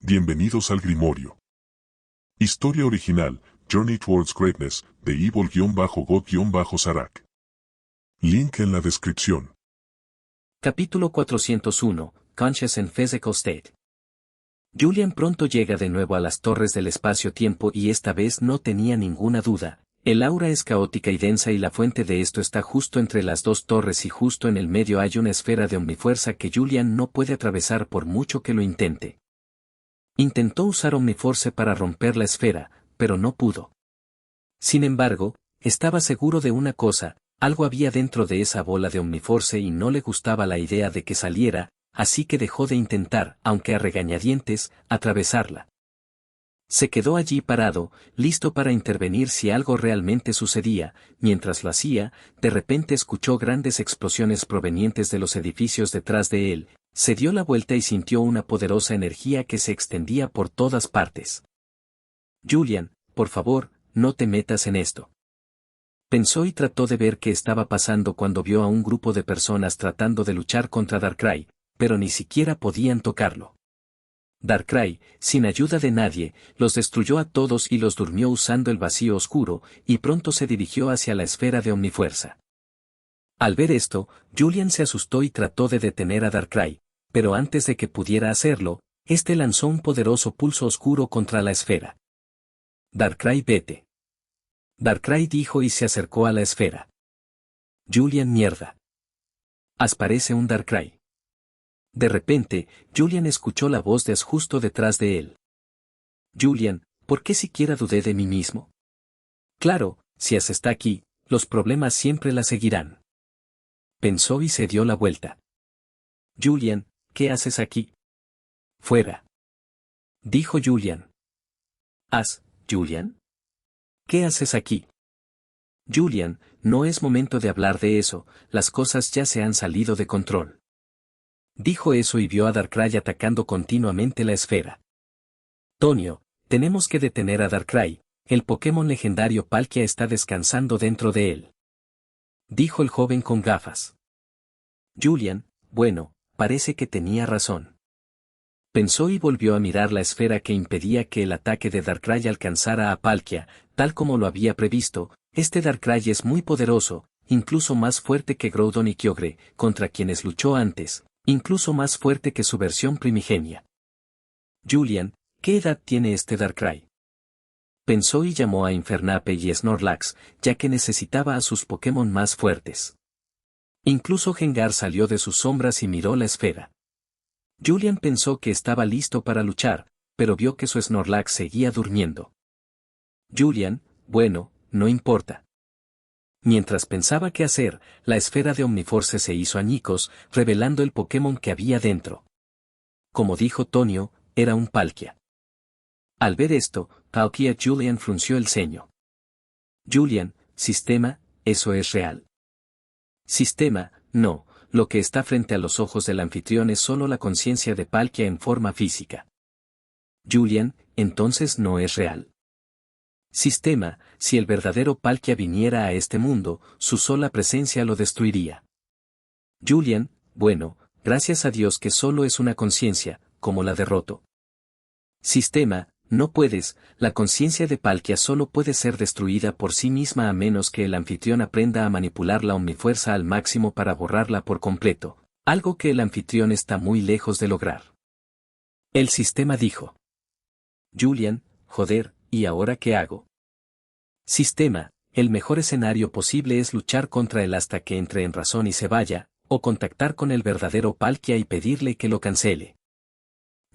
Bienvenidos al Grimorio. Historia original, Journey Towards Greatness, de Evil-God-Sarak. Link en la descripción. Capítulo 401, Conscious and Physical State. Julian pronto llega de nuevo a las torres del espacio-tiempo y esta vez no tenía ninguna duda. El aura es caótica y densa y la fuente de esto está justo entre las dos torres y justo en el medio hay una esfera de omnifuerza que Julian no puede atravesar por mucho que lo intente. Intentó usar Omniforce para romper la esfera, pero no pudo. Sin embargo, estaba seguro de una cosa, algo había dentro de esa bola de Omniforce y no le gustaba la idea de que saliera, así que dejó de intentar, aunque a regañadientes, atravesarla. Se quedó allí parado, listo para intervenir si algo realmente sucedía. Mientras lo hacía, de repente escuchó grandes explosiones provenientes de los edificios detrás de él, se dio la vuelta y sintió una poderosa energía que se extendía por todas partes. Julian, por favor, no te metas en esto. Pensó y trató de ver qué estaba pasando cuando vio a un grupo de personas tratando de luchar contra Darkrai, pero ni siquiera podían tocarlo. Darkrai, sin ayuda de nadie, los destruyó a todos y los durmió usando el vacío oscuro, y pronto se dirigió hacia la esfera de Omnifuerza. Al ver esto, Julian se asustó y trató de detener a Darkrai, pero antes de que pudiera hacerlo, este lanzó un poderoso pulso oscuro contra la esfera. Darkrai, vete. Darkrai dijo y se acercó a la esfera. Julian, mierda. Parece un Darkrai. De repente, Julian escuchó la voz de Ash justo detrás de él. Julian, ¿por qué siquiera dudé de mí mismo? Claro, si Ash está aquí, los problemas siempre la seguirán. Pensó y se dio la vuelta. Julian, ¿qué haces aquí? Fuera. Dijo Julian. Ash, Julian. ¿Qué haces aquí? Julian, no es momento de hablar de eso, las cosas ya se han salido de control. Dijo eso y vio a Darkrai atacando continuamente la esfera. Tonio, tenemos que detener a Darkrai, el Pokémon legendario Palkia está descansando dentro de él. Dijo el joven con gafas. Julian, bueno, parece que tenía razón. Pensó y volvió a mirar la esfera que impedía que el ataque de Darkrai alcanzara a Palkia, tal como lo había previsto. Este Darkrai es muy poderoso, incluso más fuerte que Groudon y Kyogre, contra quienes luchó antes, incluso más fuerte que su versión primigenia. Julian, ¿qué edad tiene este Darkrai? Pensó y llamó a Infernape y Snorlax, ya que necesitaba a sus Pokémon más fuertes. Incluso Gengar salió de sus sombras y miró la esfera. Julian pensó que estaba listo para luchar, pero vio que su Snorlax seguía durmiendo. Julian, bueno, no importa. Mientras pensaba qué hacer, la esfera de Omniforce se hizo añicos, revelando el Pokémon que había dentro. Como dijo Tonio, era un Palkia. Al ver esto, Julian frunció el ceño. Julian, sistema, ¿eso es real? Sistema, no, lo que está frente a los ojos del anfitrión es solo la conciencia de Palkia en forma física. Julian, entonces no es real. Sistema, si el verdadero Palkia viniera a este mundo, su sola presencia lo destruiría. Julian, bueno, gracias a Dios que solo es una conciencia, como la derroto. Sistema, no puedes, la conciencia de Palkia solo puede ser destruida por sí misma a menos que el anfitrión aprenda a manipular la omnifuerza al máximo para borrarla por completo, algo que el anfitrión está muy lejos de lograr. El sistema dijo. Julian, joder, ¿y ahora qué hago? Sistema, el mejor escenario posible es luchar contra él hasta que entre en razón y se vaya, o contactar con el verdadero Palkia y pedirle que lo cancele.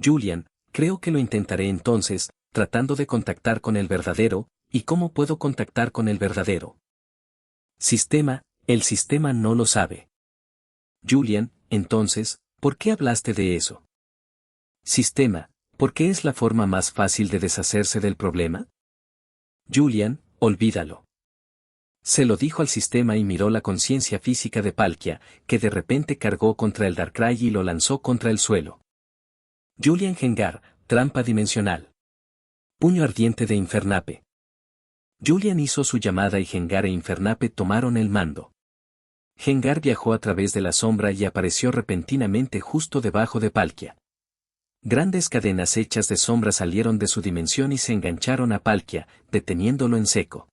Julian, creo que lo intentaré entonces, tratando de contactar con el verdadero, ¿y cómo puedo contactar con el verdadero? Sistema, el sistema no lo sabe. Julian, entonces, ¿por qué hablaste de eso? Sistema, ¿por qué es la forma más fácil de deshacerse del problema? Julian, olvídalo. Se lo dijo al sistema y miró la conciencia física de Palkia, que de repente cargó contra el Darkrai y lo lanzó contra el suelo. Julian Gengar, trampa dimensional. Puño ardiente de Infernape. Julian hizo su llamada y Gengar e Infernape tomaron el mando. Gengar viajó a través de la sombra y apareció repentinamente justo debajo de Palkia. Grandes cadenas hechas de sombra salieron de su dimensión y se engancharon a Palkia, deteniéndolo en seco.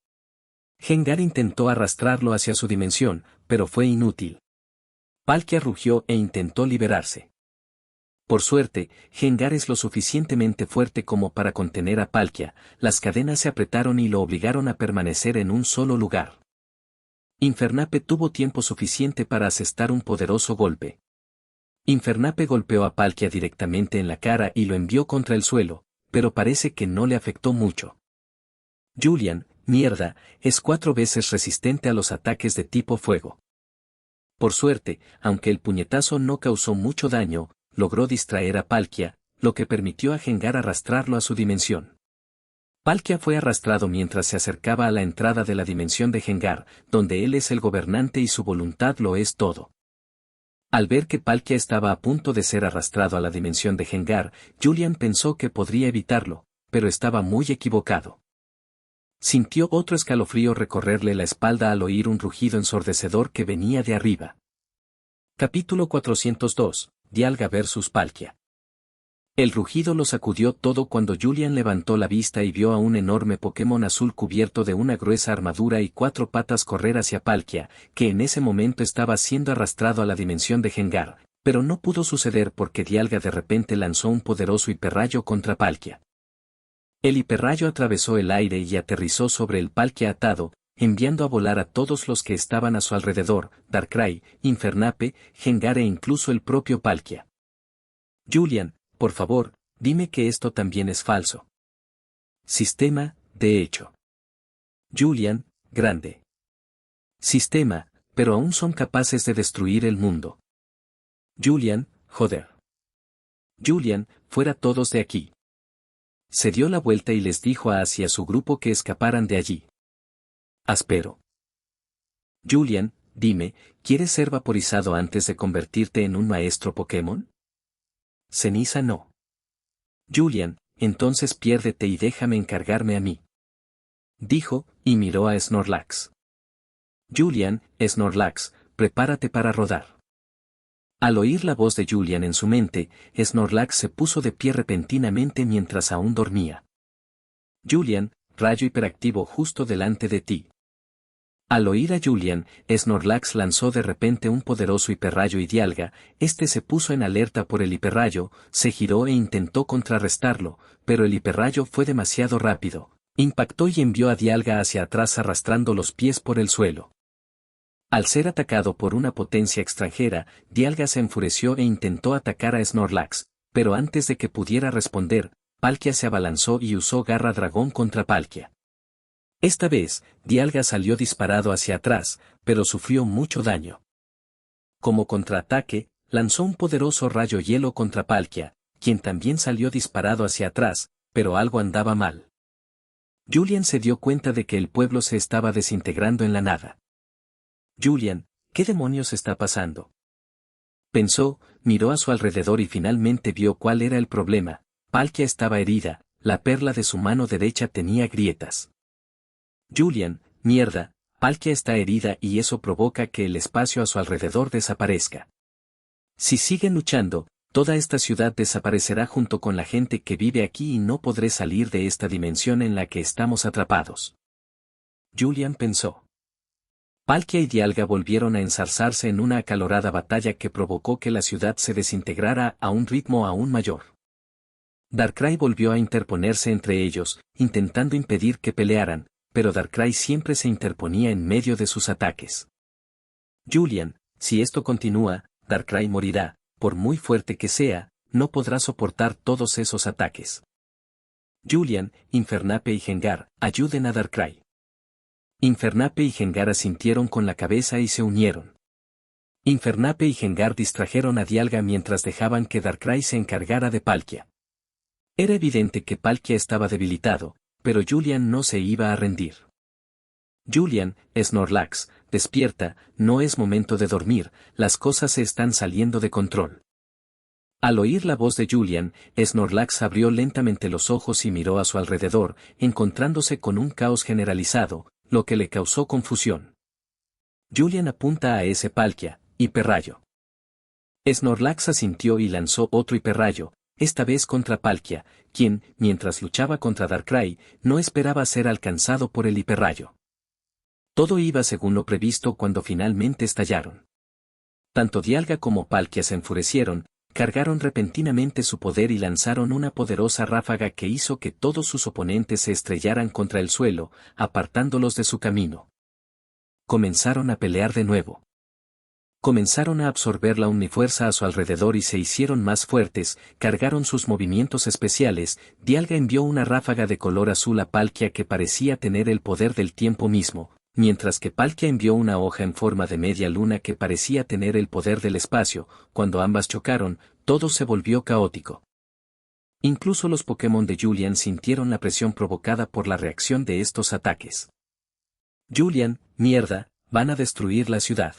Hengar intentó arrastrarlo hacia su dimensión, pero fue inútil. Palkia rugió e intentó liberarse. Por suerte, Hengar es lo suficientemente fuerte como para contener a Palkia, las cadenas se apretaron y lo obligaron a permanecer en un solo lugar. Infernape tuvo tiempo suficiente para asestar un poderoso golpe. Infernape golpeó a Palkia directamente en la cara y lo envió contra el suelo, pero parece que no le afectó mucho. Julian, mierda, es 4 veces resistente a los ataques de tipo fuego. Por suerte, aunque el puñetazo no causó mucho daño, logró distraer a Palkia, lo que permitió a Hengar arrastrarlo a su dimensión. Palkia fue arrastrado mientras se acercaba a la entrada de la dimensión de Hengar, donde él es el gobernante y su voluntad lo es todo. Al ver que Palkia estaba a punto de ser arrastrado a la dimensión de Hengar, Julian pensó que podría evitarlo, pero estaba muy equivocado. Sintió otro escalofrío recorrerle la espalda al oír un rugido ensordecedor que venía de arriba. Capítulo 402, Dialga vs Palkia. El rugido lo sacudió todo cuando Julian levantó la vista y vio a un enorme Pokémon azul cubierto de una gruesa armadura y 4 patas correr hacia Palkia, que en ese momento estaba siendo arrastrado a la dimensión de Hengar, pero no pudo suceder porque Dialga de repente lanzó un poderoso hiperrayo contra Palkia. El hiperrayo atravesó el aire y aterrizó sobre el Palkia atado, enviando a volar a todos los que estaban a su alrededor, Darkrai, Infernape, Hengar e incluso el propio Palkia. Julian, por favor, dime que esto también es falso. Sistema, de hecho. Julian, grande. Sistema, pero aún son capaces de destruir el mundo. Julian, joder. Julian, fuera todos de aquí. Se dio la vuelta y les dijo hacia su grupo que escaparan de allí. Áspero. Julian, dime, ¿quieres ser vaporizado antes de convertirte en un maestro Pokémon? Ceniza no. Julian, entonces piérdete y déjame encargarme a mí. Dijo, y miró a Snorlax. Julian, Snorlax, prepárate para rodar. Al oír la voz de Julian en su mente, Snorlax se puso de pie repentinamente mientras aún dormía. Julian, rayo hiperactivo justo delante de ti. Al oír a Julian, Snorlax lanzó de repente un poderoso hiperrayo y Dialga, este se puso en alerta por el hiperrayo, se giró e intentó contrarrestarlo, pero el hiperrayo fue demasiado rápido, impactó y envió a Dialga hacia atrás arrastrando los pies por el suelo. Al ser atacado por una potencia extranjera, Dialga se enfureció e intentó atacar a Snorlax, pero antes de que pudiera responder, Palkia se abalanzó y usó Garra Dragón contra Palkia. Esta vez, Dialga salió disparado hacia atrás, pero sufrió mucho daño. Como contraataque, lanzó un poderoso rayo hielo contra Palkia, quien también salió disparado hacia atrás, pero algo andaba mal. Julian se dio cuenta de que el pueblo se estaba desintegrando en la nada. Julian, ¿qué demonios está pasando? Pensó, miró a su alrededor y finalmente vio cuál era el problema. Palkia estaba herida, la perla de su mano derecha tenía grietas. Julian, mierda, Palkia está herida y eso provoca que el espacio a su alrededor desaparezca. Si siguen luchando, toda esta ciudad desaparecerá junto con la gente que vive aquí y no podré salir de esta dimensión en la que estamos atrapados. Julian pensó. Palkia y Dialga volvieron a enzarzarse en una acalorada batalla que provocó que la ciudad se desintegrara a un ritmo aún mayor. Darkrai volvió a interponerse entre ellos, intentando impedir que pelearan, pero Darkrai siempre se interponía en medio de sus ataques. Julian, si esto continúa, Darkrai morirá, por muy fuerte que sea, no podrá soportar todos esos ataques. Julian, Infernape y Hengar, ayuden a Darkrai. Infernape y Hengar asintieron con la cabeza y se unieron. Infernape y Hengar distrajeron a Dialga mientras dejaban que Darkrai se encargara de Palkia. Era evidente que Palkia estaba debilitado, pero Julian no se iba a rendir. Julian, Snorlax, despierta, no es momento de dormir, las cosas se están saliendo de control. Al oír la voz de Julian, Snorlax abrió lentamente los ojos y miró a su alrededor, encontrándose con un caos generalizado, lo que le causó confusión. Julian apunta a ese Palkia, hiperrayo. Snorlax asintió y lanzó otro hiperrayo, esta vez contra Palkia, quien, mientras luchaba contra Darkrai, no esperaba ser alcanzado por el hiperrayo. Todo iba según lo previsto cuando finalmente estallaron. Tanto Dialga como Palkia se enfurecieron, cargaron repentinamente su poder y lanzaron una poderosa ráfaga que hizo que todos sus oponentes se estrellaran contra el suelo, apartándolos de su camino. Comenzaron a pelear de nuevo. Comenzaron a absorber la omnifuerza a su alrededor y se hicieron más fuertes, cargaron sus movimientos especiales. Dialga envió una ráfaga de color azul a Palkia que parecía tener el poder del tiempo mismo, mientras que Palkia envió una hoja en forma de media luna que parecía tener el poder del espacio. Cuando ambas chocaron, todo se volvió caótico. Incluso los Pokémon de Julian sintieron la presión provocada por la reacción de estos ataques. Julian, mierda, van a destruir la ciudad.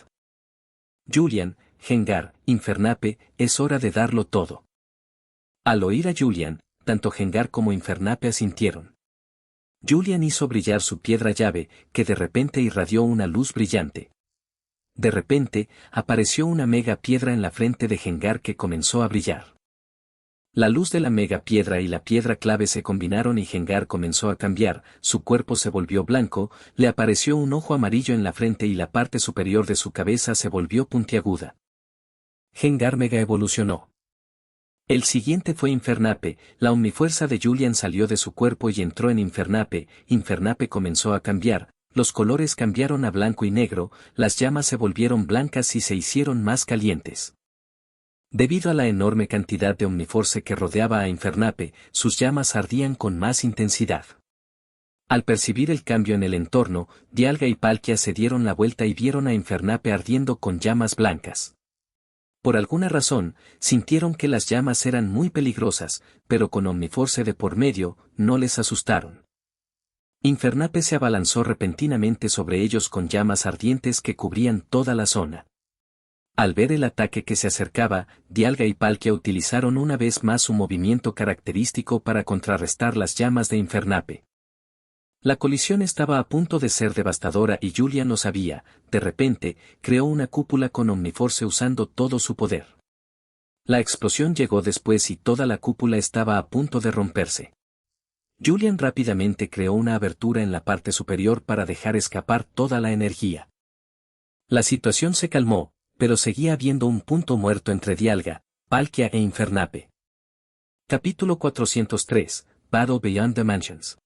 Julian, Gengar, Infernape, es hora de darlo todo. Al oír a Julian, tanto Gengar como Infernape asintieron. Julian hizo brillar su piedra llave, que de repente irradió una luz brillante. De repente, apareció una mega piedra en la frente de Gengar que comenzó a brillar. La luz de la mega piedra y la piedra clave se combinaron y Gengar comenzó a cambiar, su cuerpo se volvió blanco, le apareció un ojo amarillo en la frente y la parte superior de su cabeza se volvió puntiaguda. Gengar mega evolucionó. El siguiente fue Infernape, la omnifuerza de Julian salió de su cuerpo y entró en Infernape. Infernape comenzó a cambiar, los colores cambiaron a blanco y negro, las llamas se volvieron blancas y se hicieron más calientes. Debido a la enorme cantidad de omniforce que rodeaba a Infernape, sus llamas ardían con más intensidad. Al percibir el cambio en el entorno, Dialga y Palkia se dieron la vuelta y vieron a Infernape ardiendo con llamas blancas. Por alguna razón, sintieron que las llamas eran muy peligrosas, pero con omniforce de por medio, no les asustaron. Infernape se abalanzó repentinamente sobre ellos con llamas ardientes que cubrían toda la zona. Al ver el ataque que se acercaba, Dialga y Palkia utilizaron una vez más su movimiento característico para contrarrestar las llamas de Infernape. La colisión estaba a punto de ser devastadora y Julian lo sabía. De repente, creó una cúpula con omniforce usando todo su poder. La explosión llegó después y toda la cúpula estaba a punto de romperse. Julian rápidamente creó una abertura en la parte superior para dejar escapar toda la energía. La situación se calmó, pero seguía habiendo un punto muerto entre Dialga, Palkia e Infernape. Capítulo 403, Battle Beyond Dimensions.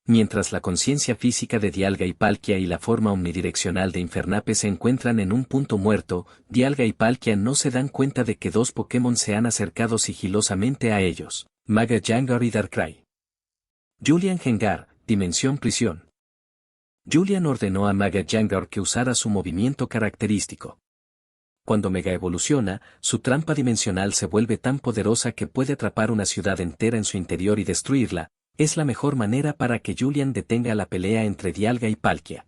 Mientras la conciencia física de Dialga y Palkia y la forma omnidireccional de Infernape se encuentran en un punto muerto, Dialga y Palkia no se dan cuenta de que dos Pokémon se han acercado sigilosamente a ellos, Mega Gengar y Darkrai. Julian Gengar, Dimensión Prisión. Julian ordenó a Mega Gengar que usara su movimiento característico. Cuando Mega evoluciona, su trampa dimensional se vuelve tan poderosa que puede atrapar una ciudad entera en su interior y destruirla. Es la mejor manera para que Julian detenga la pelea entre Dialga y Palkia.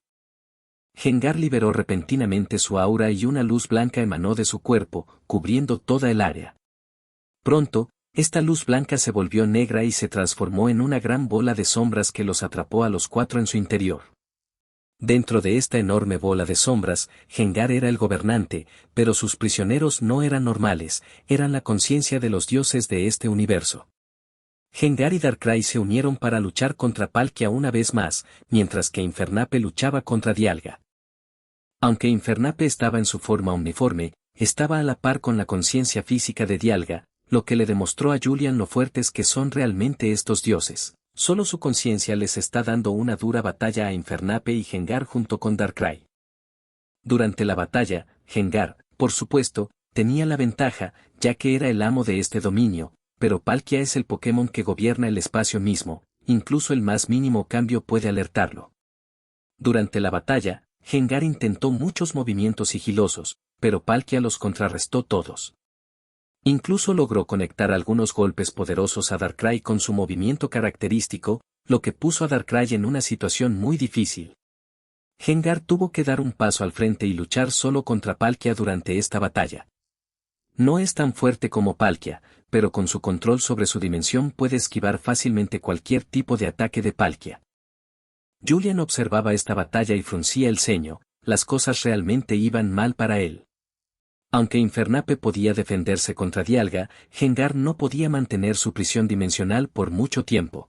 Gengar liberó repentinamente su aura y una luz blanca emanó de su cuerpo, cubriendo toda el área. Pronto, esta luz blanca se volvió negra y se transformó en una gran bola de sombras que los atrapó a los cuatro en su interior. Dentro de esta enorme bola de sombras, Gengar era el gobernante, pero sus prisioneros no eran normales, eran la conciencia de los dioses de este universo. Gengar y Darkrai se unieron para luchar contra Palkia una vez más, mientras que Infernape luchaba contra Dialga. Aunque Infernape estaba en su forma omniforme, estaba a la par con la conciencia física de Dialga, lo que le demostró a Julian lo fuertes que son realmente estos dioses. Solo su conciencia les está dando una dura batalla a Infernape y Gengar junto con Darkrai. Durante la batalla, Gengar, por supuesto, tenía la ventaja, ya que era el amo de este dominio, pero Palkia es el Pokémon que gobierna el espacio mismo, incluso el más mínimo cambio puede alertarlo. Durante la batalla, Gengar intentó muchos movimientos sigilosos, pero Palkia los contrarrestó todos. Incluso logró conectar algunos golpes poderosos a Darkrai con su movimiento característico, lo que puso a Darkrai en una situación muy difícil. Gengar tuvo que dar un paso al frente y luchar solo contra Palkia durante esta batalla. No es tan fuerte como Palkia, pero con su control sobre su dimensión puede esquivar fácilmente cualquier tipo de ataque de Palkia. Julian observaba esta batalla y fruncía el ceño, las cosas realmente iban mal para él. Aunque Infernape podía defenderse contra Dialga, Gengar no podía mantener su prisión dimensional por mucho tiempo.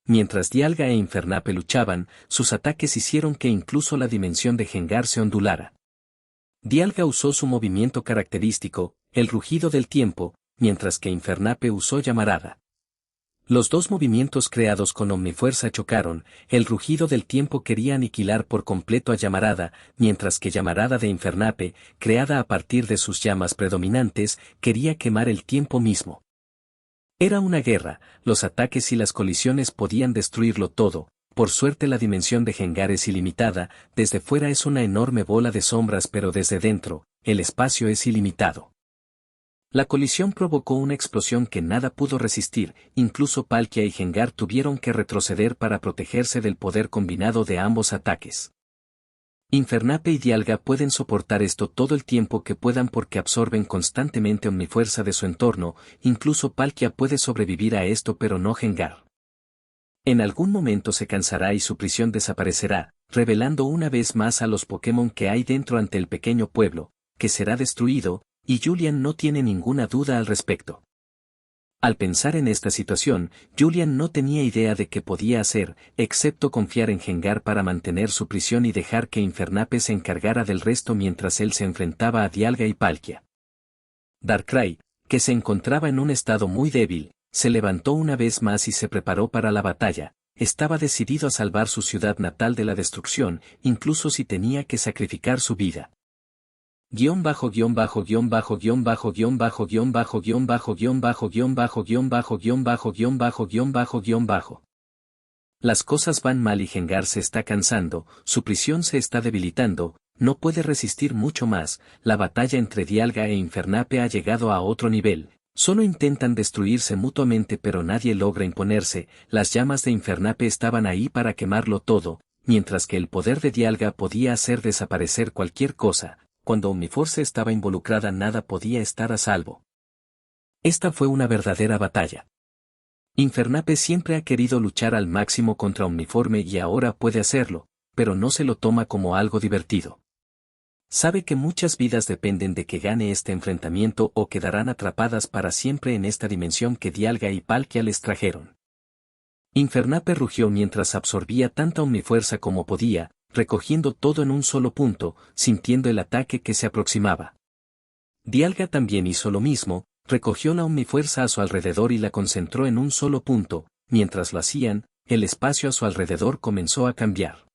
Mientras Dialga e Infernape luchaban, sus ataques hicieron que incluso la dimensión de Gengar se ondulara. Dialga usó su movimiento característico, el rugido del tiempo, mientras que Infernape usó llamarada. Los dos movimientos creados con Omnifuerza chocaron, el rugido del tiempo quería aniquilar por completo a Llamarada, mientras que Llamarada de Infernape, creada a partir de sus llamas predominantes, quería quemar el tiempo mismo. Era una guerra, los ataques y las colisiones podían destruirlo todo, por suerte la dimensión de Gengar es ilimitada, desde fuera es una enorme bola de sombras pero desde dentro, el espacio es ilimitado. La colisión provocó una explosión que nada pudo resistir, incluso Palkia y Gengar tuvieron que retroceder para protegerse del poder combinado de ambos ataques. Infernape y Dialga pueden soportar esto todo el tiempo que puedan porque absorben constantemente omnifuerza de su entorno, incluso Palkia puede sobrevivir a esto pero no Gengar. En algún momento se cansará y su prisión desaparecerá, revelando una vez más a los Pokémon que hay dentro ante el pequeño pueblo, que será destruido, y Julian no tiene ninguna duda al respecto. Al pensar en esta situación, Julian no tenía idea de qué podía hacer, excepto confiar en Gengar para mantener su prisión y dejar que Infernape se encargara del resto mientras él se enfrentaba a Dialga y Palkia. Darkrai, que se encontraba en un estado muy débil, se levantó una vez más y se preparó para la batalla. Estaba decidido a salvar su ciudad natal de la destrucción, incluso si tenía que sacrificar su vida. Guión bajo guión bajo guión bajo guión bajo guión bajo guión bajo guión bajo guión bajo guión bajo guión bajo guión bajo guión bajo guión bajo guión bajo. Las cosas van mal y Gengar se está cansando, su prisión se está debilitando, no puede resistir mucho más, la batalla entre Dialga e Infernape ha llegado a otro nivel. Solo intentan destruirse mutuamente pero nadie logra imponerse, las llamas de Infernape estaban ahí para quemarlo todo, mientras que el poder de Dialga podía hacer desaparecer cualquier cosa. Cuando Omniforce estaba involucrada nada podía estar a salvo. Esta fue una verdadera batalla. Infernape siempre ha querido luchar al máximo contra Omniforme y ahora puede hacerlo, pero no se lo toma como algo divertido. Sabe que muchas vidas dependen de que gane este enfrentamiento o quedarán atrapadas para siempre en esta dimensión que Dialga y Palkia les trajeron. Infernape rugió mientras absorbía tanta omnifuerza como podía, recogiendo todo en un solo punto, sintiendo el ataque que se aproximaba. Dialga también hizo lo mismo, recogió la omnifuerza a su alrededor y la concentró en un solo punto, mientras lo hacían, el espacio a su alrededor comenzó a cambiar.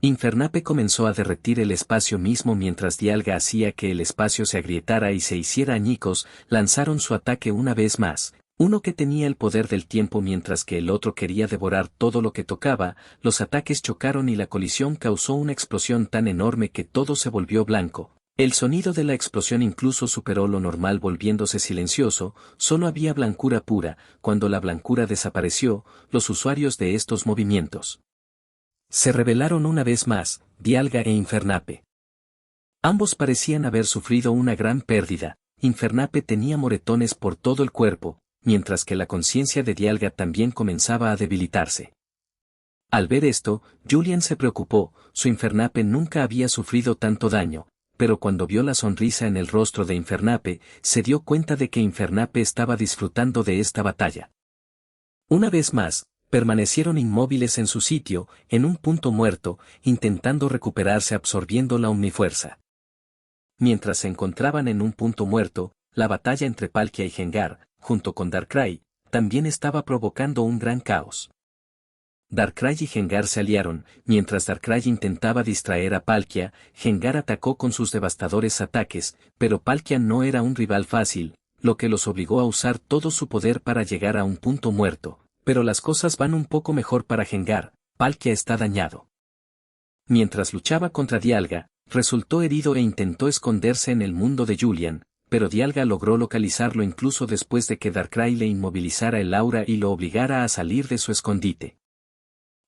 Infernape comenzó a derretir el espacio mismo mientras Dialga hacía que el espacio se agrietara y se hiciera añicos, lanzaron su ataque una vez más. Uno que tenía el poder del tiempo mientras que el otro quería devorar todo lo que tocaba, los ataques chocaron y la colisión causó una explosión tan enorme que todo se volvió blanco. El sonido de la explosión incluso superó lo normal volviéndose silencioso, solo había blancura pura. Cuando la blancura desapareció, los usuarios de estos movimientos se rebelaron una vez más, Dialga e Infernape. Ambos parecían haber sufrido una gran pérdida, Infernape tenía moretones por todo el cuerpo, mientras que la conciencia de Dialga también comenzaba a debilitarse. Al ver esto, Julian se preocupó, su Infernape nunca había sufrido tanto daño, pero cuando vio la sonrisa en el rostro de Infernape, se dio cuenta de que Infernape estaba disfrutando de esta batalla. Una vez más, permanecieron inmóviles en su sitio, en un punto muerto, intentando recuperarse absorbiendo la omnifuerza. Mientras se encontraban en un punto muerto, la batalla entre Palkia y Gengar, junto con Darkrai, también estaba provocando un gran caos. Darkrai y Gengar se aliaron, mientras Darkrai intentaba distraer a Palkia, Gengar atacó con sus devastadores ataques, pero Palkia no era un rival fácil, lo que los obligó a usar todo su poder para llegar a un punto muerto, pero las cosas van un poco mejor para Gengar, Palkia está dañado. Mientras luchaba contra Dialga, resultó herido e intentó esconderse en el mundo de Julian, pero Dialga logró localizarlo incluso después de que Darkrai le inmovilizara el aura y lo obligara a salir de su escondite.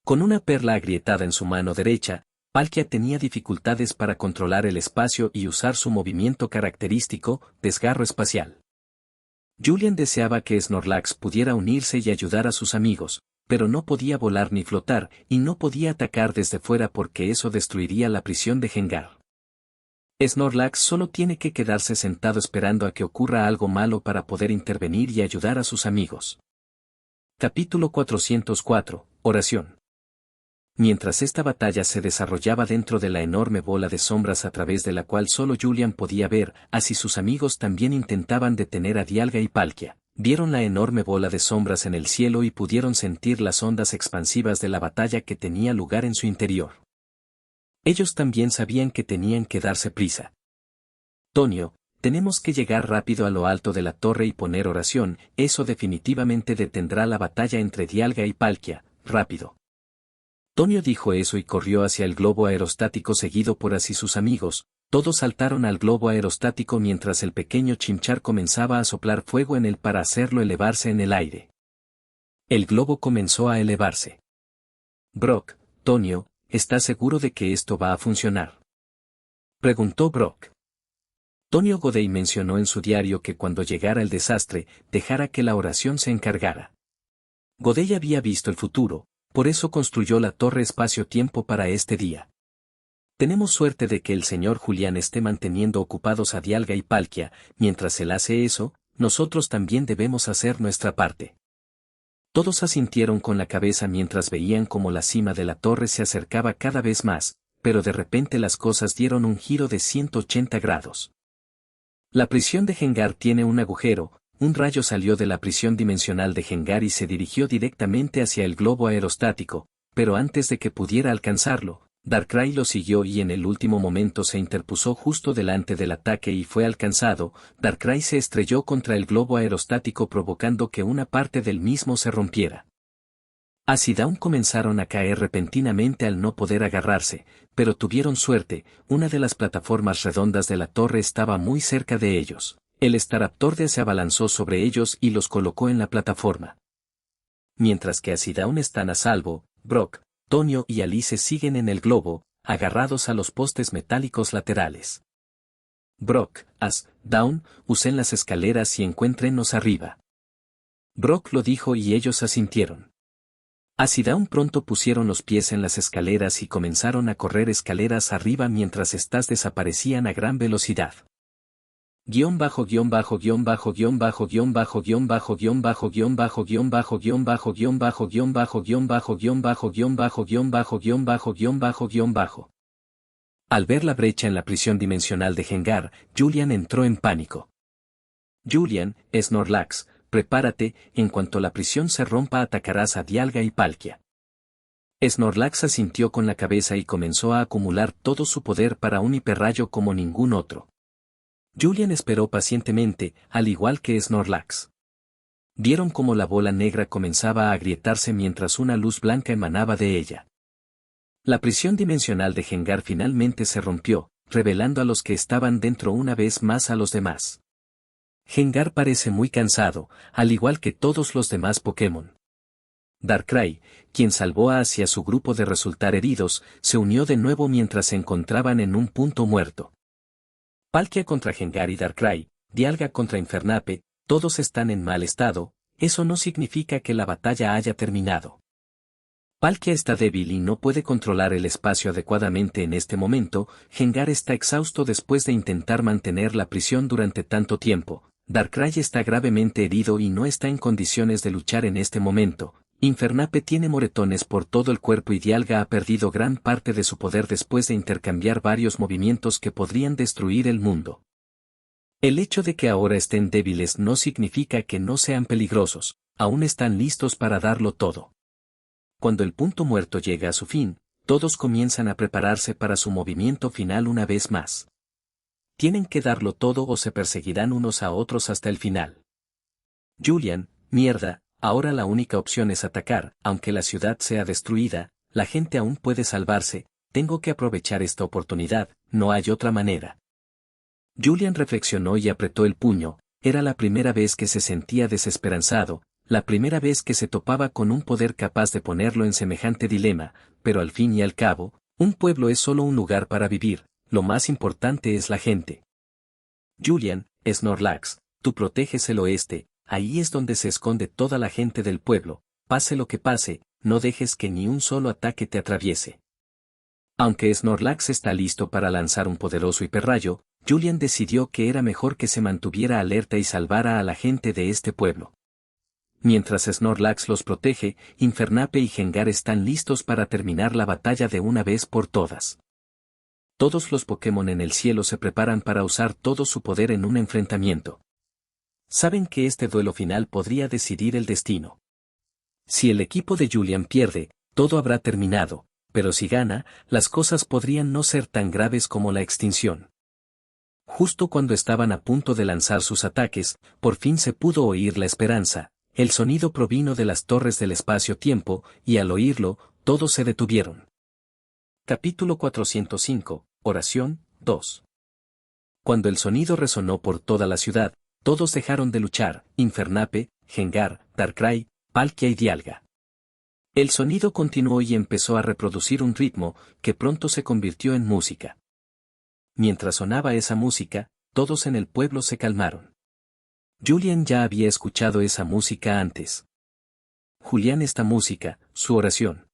Con una perla agrietada en su mano derecha, Palkia tenía dificultades para controlar el espacio y usar su movimiento característico, desgarro espacial. Julian deseaba que Snorlax pudiera unirse y ayudar a sus amigos, pero no podía volar ni flotar, y no podía atacar desde fuera porque eso destruiría la prisión de Gengar. Snorlax solo tiene que quedarse sentado esperando a que ocurra algo malo para poder intervenir y ayudar a sus amigos. Capítulo 404. Oración. Mientras esta batalla se desarrollaba dentro de la enorme bola de sombras a través de la cual solo Julian podía ver, así sus amigos también intentaban detener a Dialga y Palkia, vieron la enorme bola de sombras en el cielo y pudieron sentir las ondas expansivas de la batalla que tenía lugar en su interior. Ellos también sabían que tenían que darse prisa. Tonio, tenemos que llegar rápido a lo alto de la torre y poner oración, eso definitivamente detendrá la batalla entre Dialga y Palkia, rápido. Tonio dijo eso y corrió hacia el globo aerostático seguido por así sus amigos, todos saltaron al globo aerostático mientras el pequeño Chimchar comenzaba a soplar fuego en él para hacerlo elevarse en el aire. El globo comenzó a elevarse. Brock, Tonio, ¿estás seguro de que esto va a funcionar?, preguntó Brock. Tonio Godey mencionó en su diario que cuando llegara el desastre, dejara que la oración se encargara. Godey había visto el futuro, por eso construyó la torre espacio-tiempo para este día. Tenemos suerte de que el señor Julián esté manteniendo ocupados a Dialga y Palkia, mientras él hace eso, nosotros también debemos hacer nuestra parte. Todos asintieron con la cabeza mientras veían cómo la cima de la torre se acercaba cada vez más, pero de repente las cosas dieron un giro de 180 grados. La prisión de Gengar tiene un agujero, un rayo salió de la prisión dimensional de Gengar y se dirigió directamente hacia el globo aerostático, pero antes de que pudiera alcanzarlo, Darkrai lo siguió y en el último momento se interpuso justo delante del ataque y fue alcanzado. Darkrai se estrelló contra el globo aerostático provocando que una parte del mismo se rompiera. Acidaun comenzaron a caer repentinamente al no poder agarrarse, pero tuvieron suerte, una de las plataformas redondas de la torre estaba muy cerca de ellos. El Staraptor se abalanzó sobre ellos y los colocó en la plataforma. Mientras que Acidaun están a salvo, Brock, Tonio y Alice siguen en el globo, agarrados a los postes metálicos laterales. Brock, Down, usen las escaleras y encuéntrenos arriba. Brock lo dijo y ellos asintieron. Acidaun pronto pusieron los pies en las escaleras y comenzaron a correr escaleras arriba mientras estas desaparecían a gran velocidad. Guión bajo guión bajo guión bajo guión bajo guión bajo guión bajo guión bajo guión bajo guión bajo guión bajo guión bajo guión bajo guión bajo guión bajo guión bajo guión bajo guión bajo guión bajo guión bajo. Al ver la brecha en la prisión dimensional de Gengar, Julian entró en pánico. Julian, Snorlax, prepárate, en cuanto la prisión se rompa atacarás a Dialga y Palkia. Snorlax asintió con la cabeza y comenzó a acumular todo su poder para un hiperrayo como ningún otro. Julian esperó pacientemente, al igual que Snorlax. Vieron cómo la bola negra comenzaba a agrietarse mientras una luz blanca emanaba de ella. La prisión dimensional de Gengar finalmente se rompió, revelando a los que estaban dentro una vez más a los demás. Gengar parece muy cansado, al igual que todos los demás Pokémon. Darkrai, quien salvó a Asia su grupo de resultar heridos, se unió de nuevo mientras se encontraban en un punto muerto. Palkia contra Gengar y Darkrai, Dialga contra Infernape, todos están en mal estado, eso no significa que la batalla haya terminado. Palkia está débil y no puede controlar el espacio adecuadamente en este momento, Gengar está exhausto después de intentar mantener la prisión durante tanto tiempo, Darkrai está gravemente herido y no está en condiciones de luchar en este momento. Infernape tiene moretones por todo el cuerpo y Dialga ha perdido gran parte de su poder después de intercambiar varios movimientos que podrían destruir el mundo. El hecho de que ahora estén débiles no significa que no sean peligrosos, aún están listos para darlo todo. Cuando el punto muerto llega a su fin, todos comienzan a prepararse para su movimiento final una vez más. Tienen que darlo todo o se perseguirán unos a otros hasta el final. Julian, mierda. Ahora la única opción es atacar, aunque la ciudad sea destruida, la gente aún puede salvarse, tengo que aprovechar esta oportunidad, no hay otra manera. Julian reflexionó y apretó el puño, era la primera vez que se sentía desesperanzado, la primera vez que se topaba con un poder capaz de ponerlo en semejante dilema, pero al fin y al cabo, un pueblo es solo un lugar para vivir, lo más importante es la gente. Julian, Snorlax, tú proteges el oeste. Ahí es donde se esconde toda la gente del pueblo, pase lo que pase, no dejes que ni un solo ataque te atraviese. Aunque Snorlax está listo para lanzar un poderoso hiperrayo, Julian decidió que era mejor que se mantuviera alerta y salvara a la gente de este pueblo. Mientras Snorlax los protege, Infernape y Gengar están listos para terminar la batalla de una vez por todas. Todos los Pokémon en el cielo se preparan para usar todo su poder en un enfrentamiento. Saben que este duelo final podría decidir el destino. Si el equipo de Julian pierde, todo habrá terminado, pero si gana, las cosas podrían no ser tan graves como la extinción. Justo cuando estaban a punto de lanzar sus ataques, por fin se pudo oír la esperanza. El sonido provino de las torres del espacio-tiempo, y al oírlo, todos se detuvieron. Capítulo 405, Oración, 2. Cuando el sonido resonó por toda la ciudad, todos dejaron de luchar, Infernape, Gengar, Darkrai, Palkia y Dialga. El sonido continuó y empezó a reproducir un ritmo, que pronto se convirtió en música. Mientras sonaba esa música, todos en el pueblo se calmaron. Julian ya había escuchado esa música antes. Julián, esta música, su oración.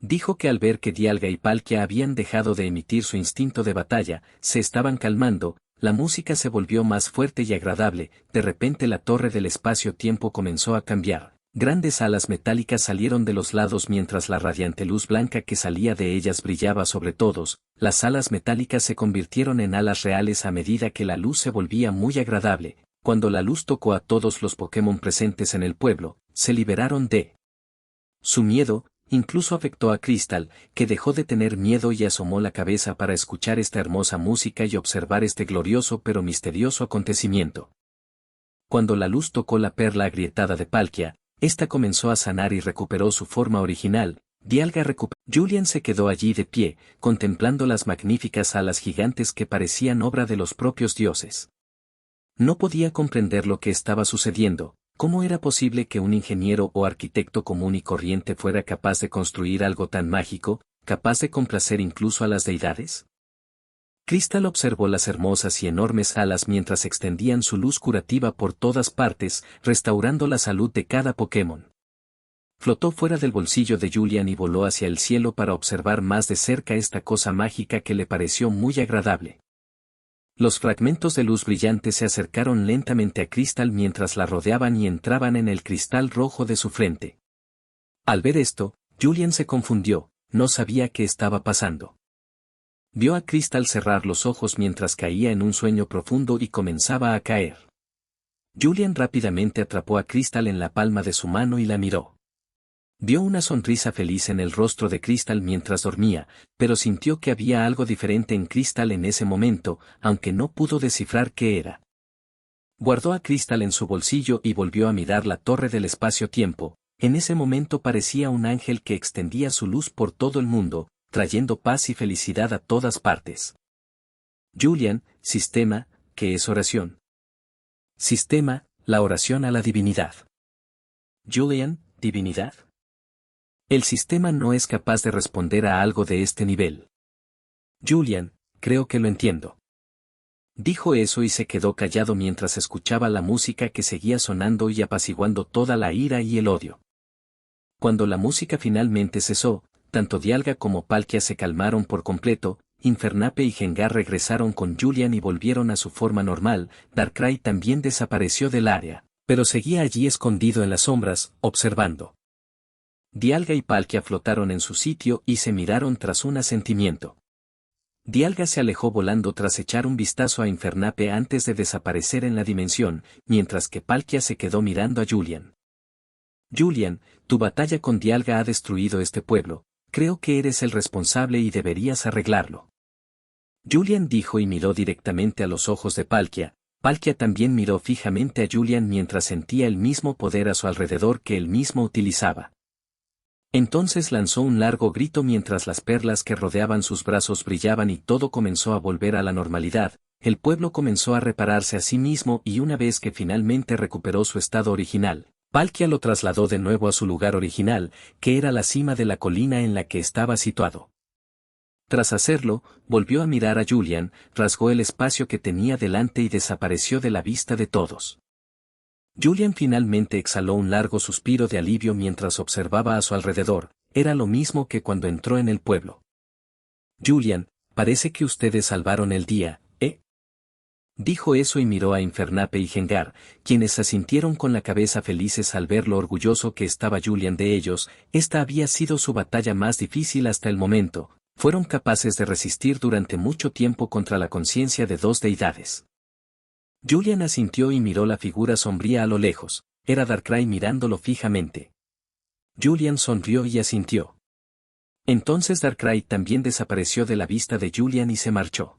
Dijo que al ver que Dialga y Palkia habían dejado de emitir su instinto de batalla, se estaban calmando, la música se volvió más fuerte y agradable. De repente la torre del espacio-tiempo comenzó a cambiar. Grandes alas metálicas salieron de los lados mientras la radiante luz blanca que salía de ellas brillaba sobre todos. Las alas metálicas se convirtieron en alas reales a medida que la luz se volvía muy agradable. Cuando la luz tocó a todos los Pokémon presentes en el pueblo, se liberaron de su miedo. Incluso afectó a Crystal, que dejó de tener miedo y asomó la cabeza para escuchar esta hermosa música y observar este glorioso pero misterioso acontecimiento. Cuando la luz tocó la perla agrietada de Palkia, ésta comenzó a sanar y recuperó su forma original. Dialga recuperó. Julian se quedó allí de pie, contemplando las magníficas alas gigantes que parecían obra de los propios dioses. No podía comprender lo que estaba sucediendo. ¿Cómo era posible que un ingeniero o arquitecto común y corriente fuera capaz de construir algo tan mágico, capaz de complacer incluso a las deidades? Crystal observó las hermosas y enormes alas mientras extendían su luz curativa por todas partes, restaurando la salud de cada Pokémon. Flotó fuera del bolsillo de Julian y voló hacia el cielo para observar más de cerca esta cosa mágica que le pareció muy agradable. Los fragmentos de luz brillante se acercaron lentamente a Crystal mientras la rodeaban y entraban en el cristal rojo de su frente. Al ver esto, Julian se confundió, no sabía qué estaba pasando. Vio a Crystal cerrar los ojos mientras caía en un sueño profundo y comenzaba a caer. Julian rápidamente atrapó a Crystal en la palma de su mano y la miró. Vio una sonrisa feliz en el rostro de Crystal mientras dormía, pero sintió que había algo diferente en Crystal en ese momento, aunque no pudo descifrar qué era. Guardó a Crystal en su bolsillo y volvió a mirar la torre del espacio-tiempo. En ese momento parecía un ángel que extendía su luz por todo el mundo, trayendo paz y felicidad a todas partes. Julian, sistema, ¿qué es oración? Sistema, la oración a la divinidad. Julian, divinidad. El sistema no es capaz de responder a algo de este nivel. Julian, creo que lo entiendo. Dijo eso y se quedó callado mientras escuchaba la música que seguía sonando y apaciguando toda la ira y el odio. Cuando la música finalmente cesó, tanto Dialga como Palkia se calmaron por completo. Infernape y Gengar regresaron con Julian y volvieron a su forma normal. Darkrai también desapareció del área, pero seguía allí escondido en las sombras, observando. Dialga y Palkia flotaron en su sitio y se miraron tras un asentimiento. Dialga se alejó volando tras echar un vistazo a Infernape antes de desaparecer en la dimensión, mientras que Palkia se quedó mirando a Julian. Julian, tu batalla con Dialga ha destruido este pueblo, creo que eres el responsable y deberías arreglarlo. Julian dijo y miró directamente a los ojos de Palkia. Palkia también miró fijamente a Julian mientras sentía el mismo poder a su alrededor que él mismo utilizaba. Entonces lanzó un largo grito mientras las perlas que rodeaban sus brazos brillaban y todo comenzó a volver a la normalidad. El pueblo comenzó a repararse a sí mismo y una vez que finalmente recuperó su estado original, Palkia lo trasladó de nuevo a su lugar original, que era la cima de la colina en la que estaba situado. Tras hacerlo, volvió a mirar a Julian, rasgó el espacio que tenía delante y desapareció de la vista de todos. Julian finalmente exhaló un largo suspiro de alivio mientras observaba a su alrededor. Era lo mismo que cuando entró en el pueblo. Julian, parece que ustedes salvaron el día, ¿eh? Dijo eso y miró a Infernape y Gengar, quienes asintieron con la cabeza felices al ver lo orgulloso que estaba Julian de ellos. Esta había sido su batalla más difícil hasta el momento. Fueron capaces de resistir durante mucho tiempo contra la conciencia de dos deidades. Julian asintió y miró la figura sombría a lo lejos. Era Darkrai mirándolo fijamente. Julian sonrió y asintió. Entonces Darkrai también desapareció de la vista de Julian y se marchó.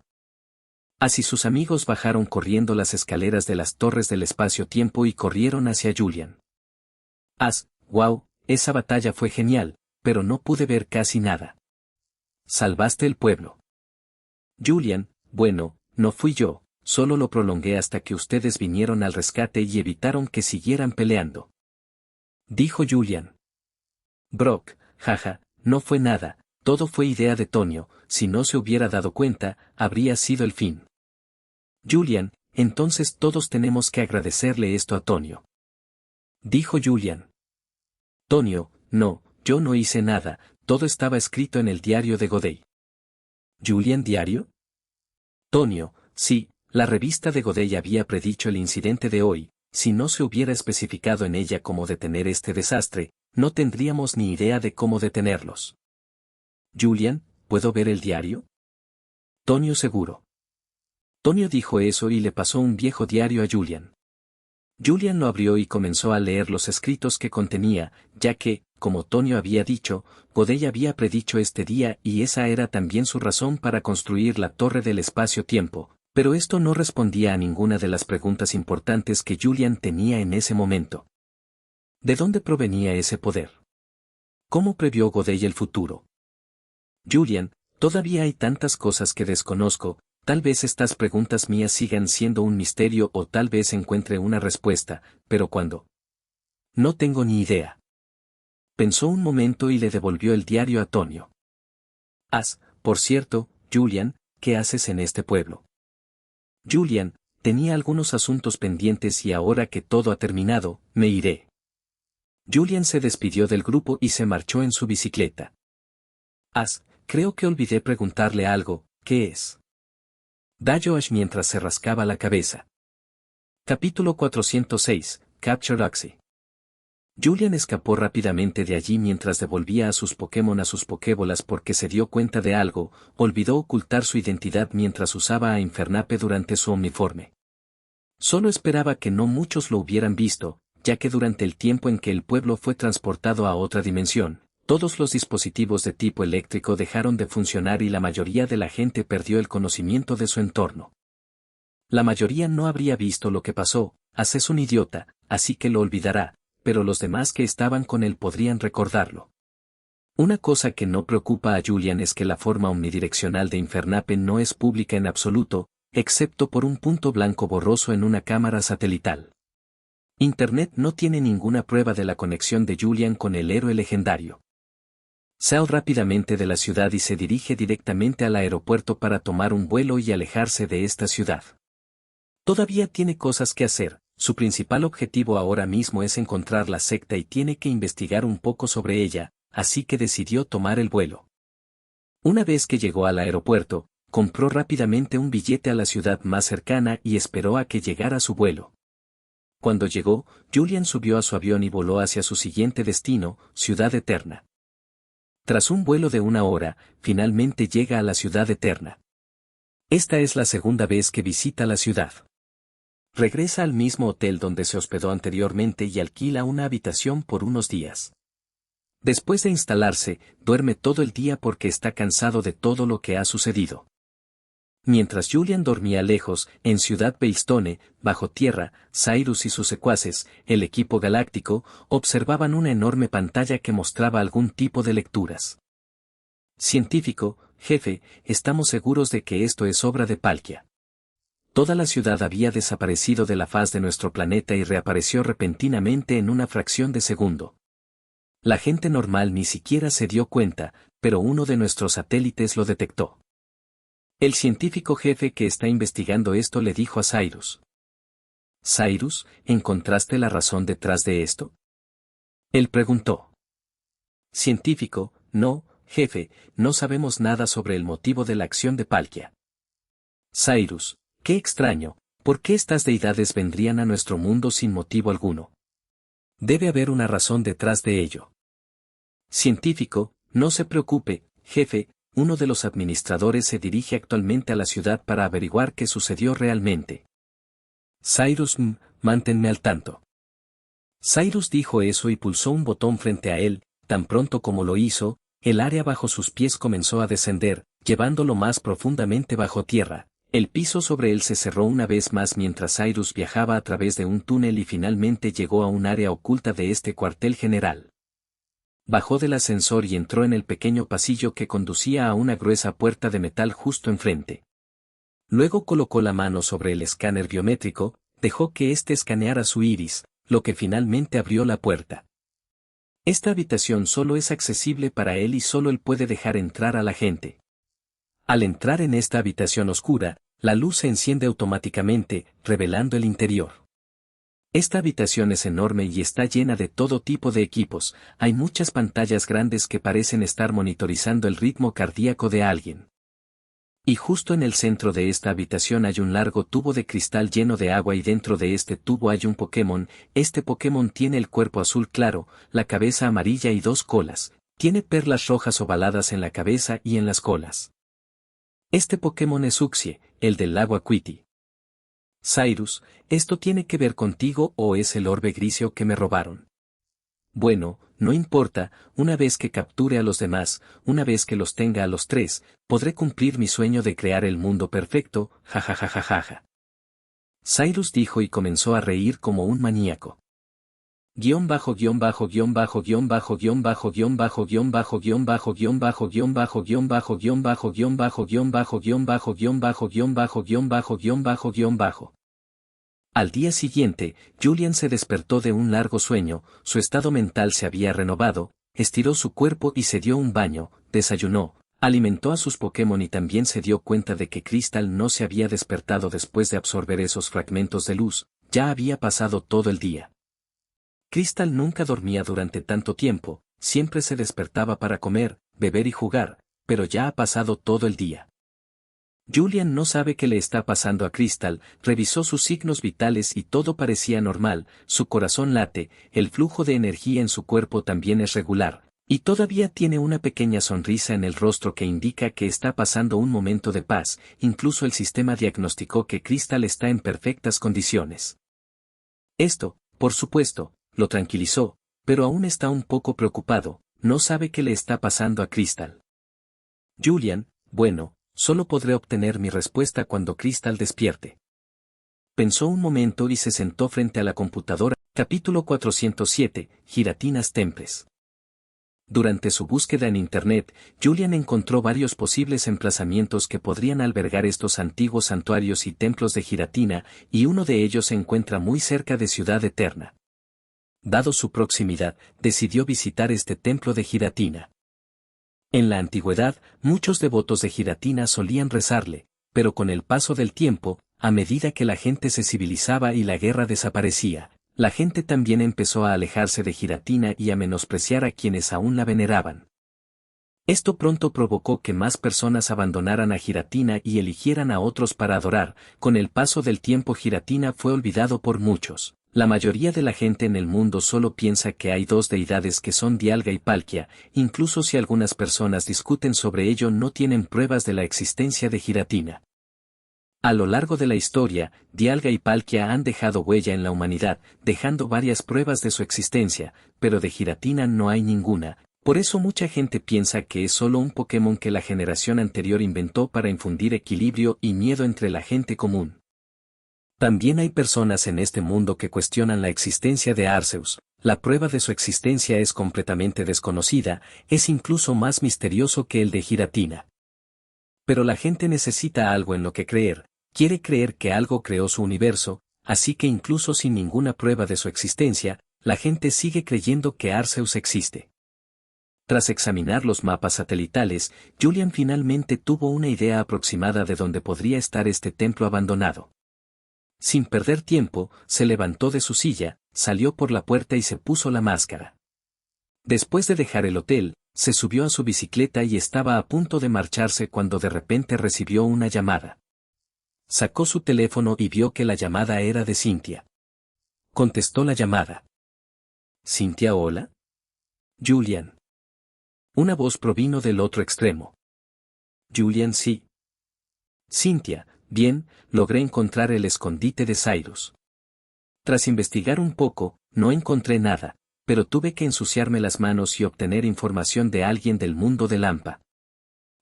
Así sus amigos bajaron corriendo las escaleras de las torres del espacio-tiempo y corrieron hacia Julian. Wow, esa batalla fue genial, pero no pude ver casi nada. Salvaste el pueblo. Julian, bueno, no fui yo, solo lo prolongué hasta que ustedes vinieron al rescate y evitaron que siguieran peleando. Dijo Julian. Brock, jaja, no fue nada, todo fue idea de Tonio, si no se hubiera dado cuenta, habría sido el fin. Julian, entonces todos tenemos que agradecerle esto a Tonio. Dijo Julian. Tonio, no, yo no hice nada, todo estaba escrito en el diario de Godey. ¿Julian diario? Tonio, sí, la revista de Godey había predicho el incidente de hoy, si no se hubiera especificado en ella cómo detener este desastre, no tendríamos ni idea de cómo detenerlos. Julian, ¿puedo ver el diario? Tonio seguro. Tonio dijo eso y le pasó un viejo diario a Julian. Julian lo abrió y comenzó a leer los escritos que contenía, ya que, como Tonio había dicho, Godey había predicho este día y esa era también su razón para construir la torre del espacio-tiempo, pero esto no respondía a ninguna de las preguntas importantes que Julian tenía en ese momento. ¿De dónde provenía ese poder? ¿Cómo previó Godey el futuro? Julian, todavía hay tantas cosas que desconozco. Tal vez estas preguntas mías sigan siendo un misterio o tal vez encuentre una respuesta, pero ¿cuándo? No tengo ni idea. Pensó un momento y le devolvió el diario a Tonio. Por cierto, Julian, ¿qué haces en este pueblo? Julian, tenía algunos asuntos pendientes y ahora que todo ha terminado, me iré. Julian se despidió del grupo y se marchó en su bicicleta. Creo que olvidé preguntarle algo, ¿qué es? Da Josh mientras se rascaba la cabeza. Capítulo 406, Capture Oxy. Julian escapó rápidamente de allí mientras devolvía a sus Pokémon a sus Pokébolas porque se dio cuenta de algo, olvidó ocultar su identidad mientras usaba a Infernape durante su uniforme. Solo esperaba que no muchos lo hubieran visto, ya que durante el tiempo en que el pueblo fue transportado a otra dimensión, todos los dispositivos de tipo eléctrico dejaron de funcionar y la mayoría de la gente perdió el conocimiento de su entorno. La mayoría no habría visto lo que pasó, es un idiota, así que lo olvidará, pero los demás que estaban con él podrían recordarlo. Una cosa que no preocupa a Julian es que la forma omnidireccional de Infernape no es pública en absoluto, excepto por un punto blanco borroso en una cámara satelital. Internet no tiene ninguna prueba de la conexión de Julian con el héroe legendario. Sale rápidamente de la ciudad y se dirige directamente al aeropuerto para tomar un vuelo y alejarse de esta ciudad. Todavía tiene cosas que hacer, su principal objetivo ahora mismo es encontrar la secta y tiene que investigar un poco sobre ella, así que decidió tomar el vuelo. Una vez que llegó al aeropuerto, compró rápidamente un billete a la ciudad más cercana y esperó a que llegara su vuelo. Cuando llegó, Julian subió a su avión y voló hacia su siguiente destino, Ciudad Eterna. Tras un vuelo de 1 hora, finalmente llega a la Ciudad Eterna. Esta es la segunda vez que visita la ciudad. Regresa al mismo hotel donde se hospedó anteriormente y alquila una habitación por unos días. Después de instalarse, duerme todo el día porque está cansado de todo lo que ha sucedido. Mientras Julian dormía lejos, en Ciudad Beistone, bajo tierra, Cyrus y sus secuaces, el equipo galáctico, observaban una enorme pantalla que mostraba algún tipo de lecturas. Científico, jefe, estamos seguros de que esto es obra de Palkia. Toda la ciudad había desaparecido de la faz de nuestro planeta y reapareció repentinamente en una fracción de segundo. La gente normal ni siquiera se dio cuenta, pero uno de nuestros satélites lo detectó. El científico jefe que está investigando esto le dijo a Cyrus. Cyrus, ¿encontraste la razón detrás de esto? Él preguntó. Científico, no, jefe, no sabemos nada sobre el motivo de la acción de Palkia. Cyrus, qué extraño, ¿por qué estas deidades vendrían a nuestro mundo sin motivo alguno? Debe haber una razón detrás de ello. Científico, no se preocupe, jefe, uno de los administradores se dirige actualmente a la ciudad para averiguar qué sucedió realmente. Cyrus, manténme al tanto. Cyrus dijo eso y pulsó un botón frente a él. Tan pronto como lo hizo, el área bajo sus pies comenzó a descender, llevándolo más profundamente bajo tierra. El piso sobre él se cerró una vez más mientras Cyrus viajaba a través de un túnel y finalmente llegó a un área oculta de este cuartel general. Bajó del ascensor y entró en el pequeño pasillo que conducía a una gruesa puerta de metal justo enfrente. Luego colocó la mano sobre el escáner biométrico, dejó que éste escaneara su iris, lo que finalmente abrió la puerta. Esta habitación solo es accesible para él y solo él puede dejar entrar a la gente. Al entrar en esta habitación oscura, la luz se enciende automáticamente, revelando el interior. Esta habitación es enorme y está llena de todo tipo de equipos, hay muchas pantallas grandes que parecen estar monitorizando el ritmo cardíaco de alguien. Y justo en el centro de esta habitación hay un largo tubo de cristal lleno de agua y dentro de este tubo hay un Pokémon. Este Pokémon tiene el cuerpo azul claro, la cabeza amarilla y dos colas, tiene perlas rojas ovaladas en la cabeza y en las colas. Este Pokémon es Uxie, el del lago Acuity. Cyrus, ¿esto tiene que ver contigo o es el orbe grisio que me robaron? Bueno, no importa, una vez que capture a los demás, una vez que los tenga a los tres, podré cumplir mi sueño de crear el mundo perfecto, jajajajaja. Cyrus dijo y comenzó a reír como un maníaco. Guión bajo guión bajo guión bajo guión bajo guión bajo guión bajo guión bajo guión bajo guión bajo guión bajo guión bajo guión bajo guión bajo guión bajo guión bajo guión bajo guión bajo guión bajo guión bajo guión bajo. Al día siguiente, Julian se despertó de un largo sueño, su estado mental se había renovado, estiró su cuerpo y se dio un baño, desayunó, alimentó a sus Pokémon y también se dio cuenta de que Crystal no se había despertado después de absorber esos fragmentos de luz, ya había pasado todo el día. Crystal nunca dormía durante tanto tiempo, siempre se despertaba para comer, beber y jugar, pero ya ha pasado todo el día. Julian no sabe qué le está pasando a Crystal, revisó sus signos vitales y todo parecía normal, su corazón late, el flujo de energía en su cuerpo también es regular, y todavía tiene una pequeña sonrisa en el rostro que indica que está pasando un momento de paz, incluso el sistema diagnosticó que Crystal está en perfectas condiciones. Esto, por supuesto, lo tranquilizó, pero aún está un poco preocupado, no sabe qué le está pasando a Crystal. Julian, bueno, solo podré obtener mi respuesta cuando Crystal despierte. Pensó un momento y se sentó frente a la computadora. Capítulo 407, Giratinas Temples. Durante su búsqueda en Internet, Julian encontró varios posibles emplazamientos que podrían albergar estos antiguos santuarios y templos de Giratina, y uno de ellos se encuentra muy cerca de Ciudad Eterna. Dado su proximidad, decidió visitar este templo de Giratina. En la antigüedad, muchos devotos de Giratina solían rezarle, pero con el paso del tiempo, a medida que la gente se civilizaba y la guerra desaparecía, la gente también empezó a alejarse de Giratina y a menospreciar a quienes aún la veneraban. Esto pronto provocó que más personas abandonaran a Giratina y eligieran a otros para adorar. Con el paso del tiempo Giratina fue olvidado por muchos. La mayoría de la gente en el mundo solo piensa que hay dos deidades que son Dialga y Palkia, incluso si algunas personas discuten sobre ello no tienen pruebas de la existencia de Giratina. A lo largo de la historia, Dialga y Palkia han dejado huella en la humanidad, dejando varias pruebas de su existencia, pero de Giratina no hay ninguna, por eso mucha gente piensa que es solo un Pokémon que la generación anterior inventó para infundir equilibrio y miedo entre la gente común. También hay personas en este mundo que cuestionan la existencia de Arceus, la prueba de su existencia es completamente desconocida, es incluso más misterioso que el de Giratina. Pero la gente necesita algo en lo que creer, quiere creer que algo creó su universo, así que incluso sin ninguna prueba de su existencia, la gente sigue creyendo que Arceus existe. Tras examinar los mapas satelitales, Julian finalmente tuvo una idea aproximada de dónde podría estar este templo abandonado. Sin perder tiempo, se levantó de su silla, salió por la puerta y se puso la máscara. Después de dejar el hotel, Se subió a su bicicleta y estaba a punto de marcharse cuando de repente recibió una llamada. Sacó su teléfono y vio que la llamada era de Cynthia. Contestó la llamada. ¿Cynthia, hola? Julian. Una voz provino del otro extremo. Julian, sí. Cynthia, bien, logré encontrar el escondite de Cyrus. Tras investigar un poco, no encontré nada, pero tuve que ensuciarme las manos y obtener información de alguien del mundo de Lampa.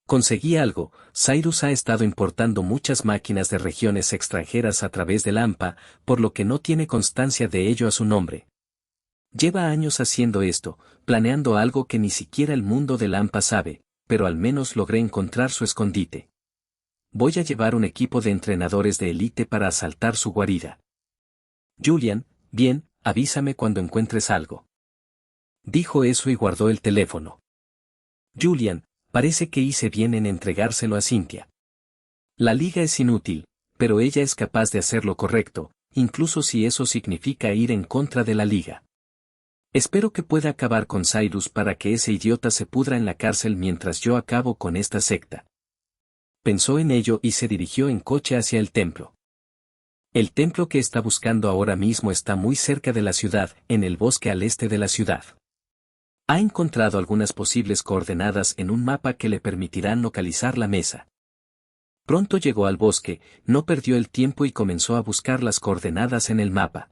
Conseguí algo. Cyrus ha estado importando muchas máquinas de regiones extranjeras a través de Lampa, por lo que no tiene constancia de ello a su nombre. Lleva años haciendo esto, planeando algo que ni siquiera el mundo de Lampa sabe, pero al menos logré encontrar su escondite. Voy a llevar un equipo de entrenadores de élite para asaltar su guarida. Julian, bien, avísame cuando encuentres algo. Dijo eso y guardó el teléfono. Julian, parece que hice bien en entregárselo a Cynthia. La liga es inútil, pero ella es capaz de hacer lo correcto, incluso si eso significa ir en contra de la liga. Espero que pueda acabar con Cyrus para que ese idiota se pudra en la cárcel mientras yo acabo con esta secta. Pensó en ello y se dirigió en coche hacia el templo. El templo que está buscando ahora mismo está muy cerca de la ciudad, en el bosque al este de la ciudad. Ha encontrado algunas posibles coordenadas en un mapa que le permitirán localizar la mesa. Pronto llegó al bosque, no perdió el tiempo y comenzó a buscar las coordenadas en el mapa.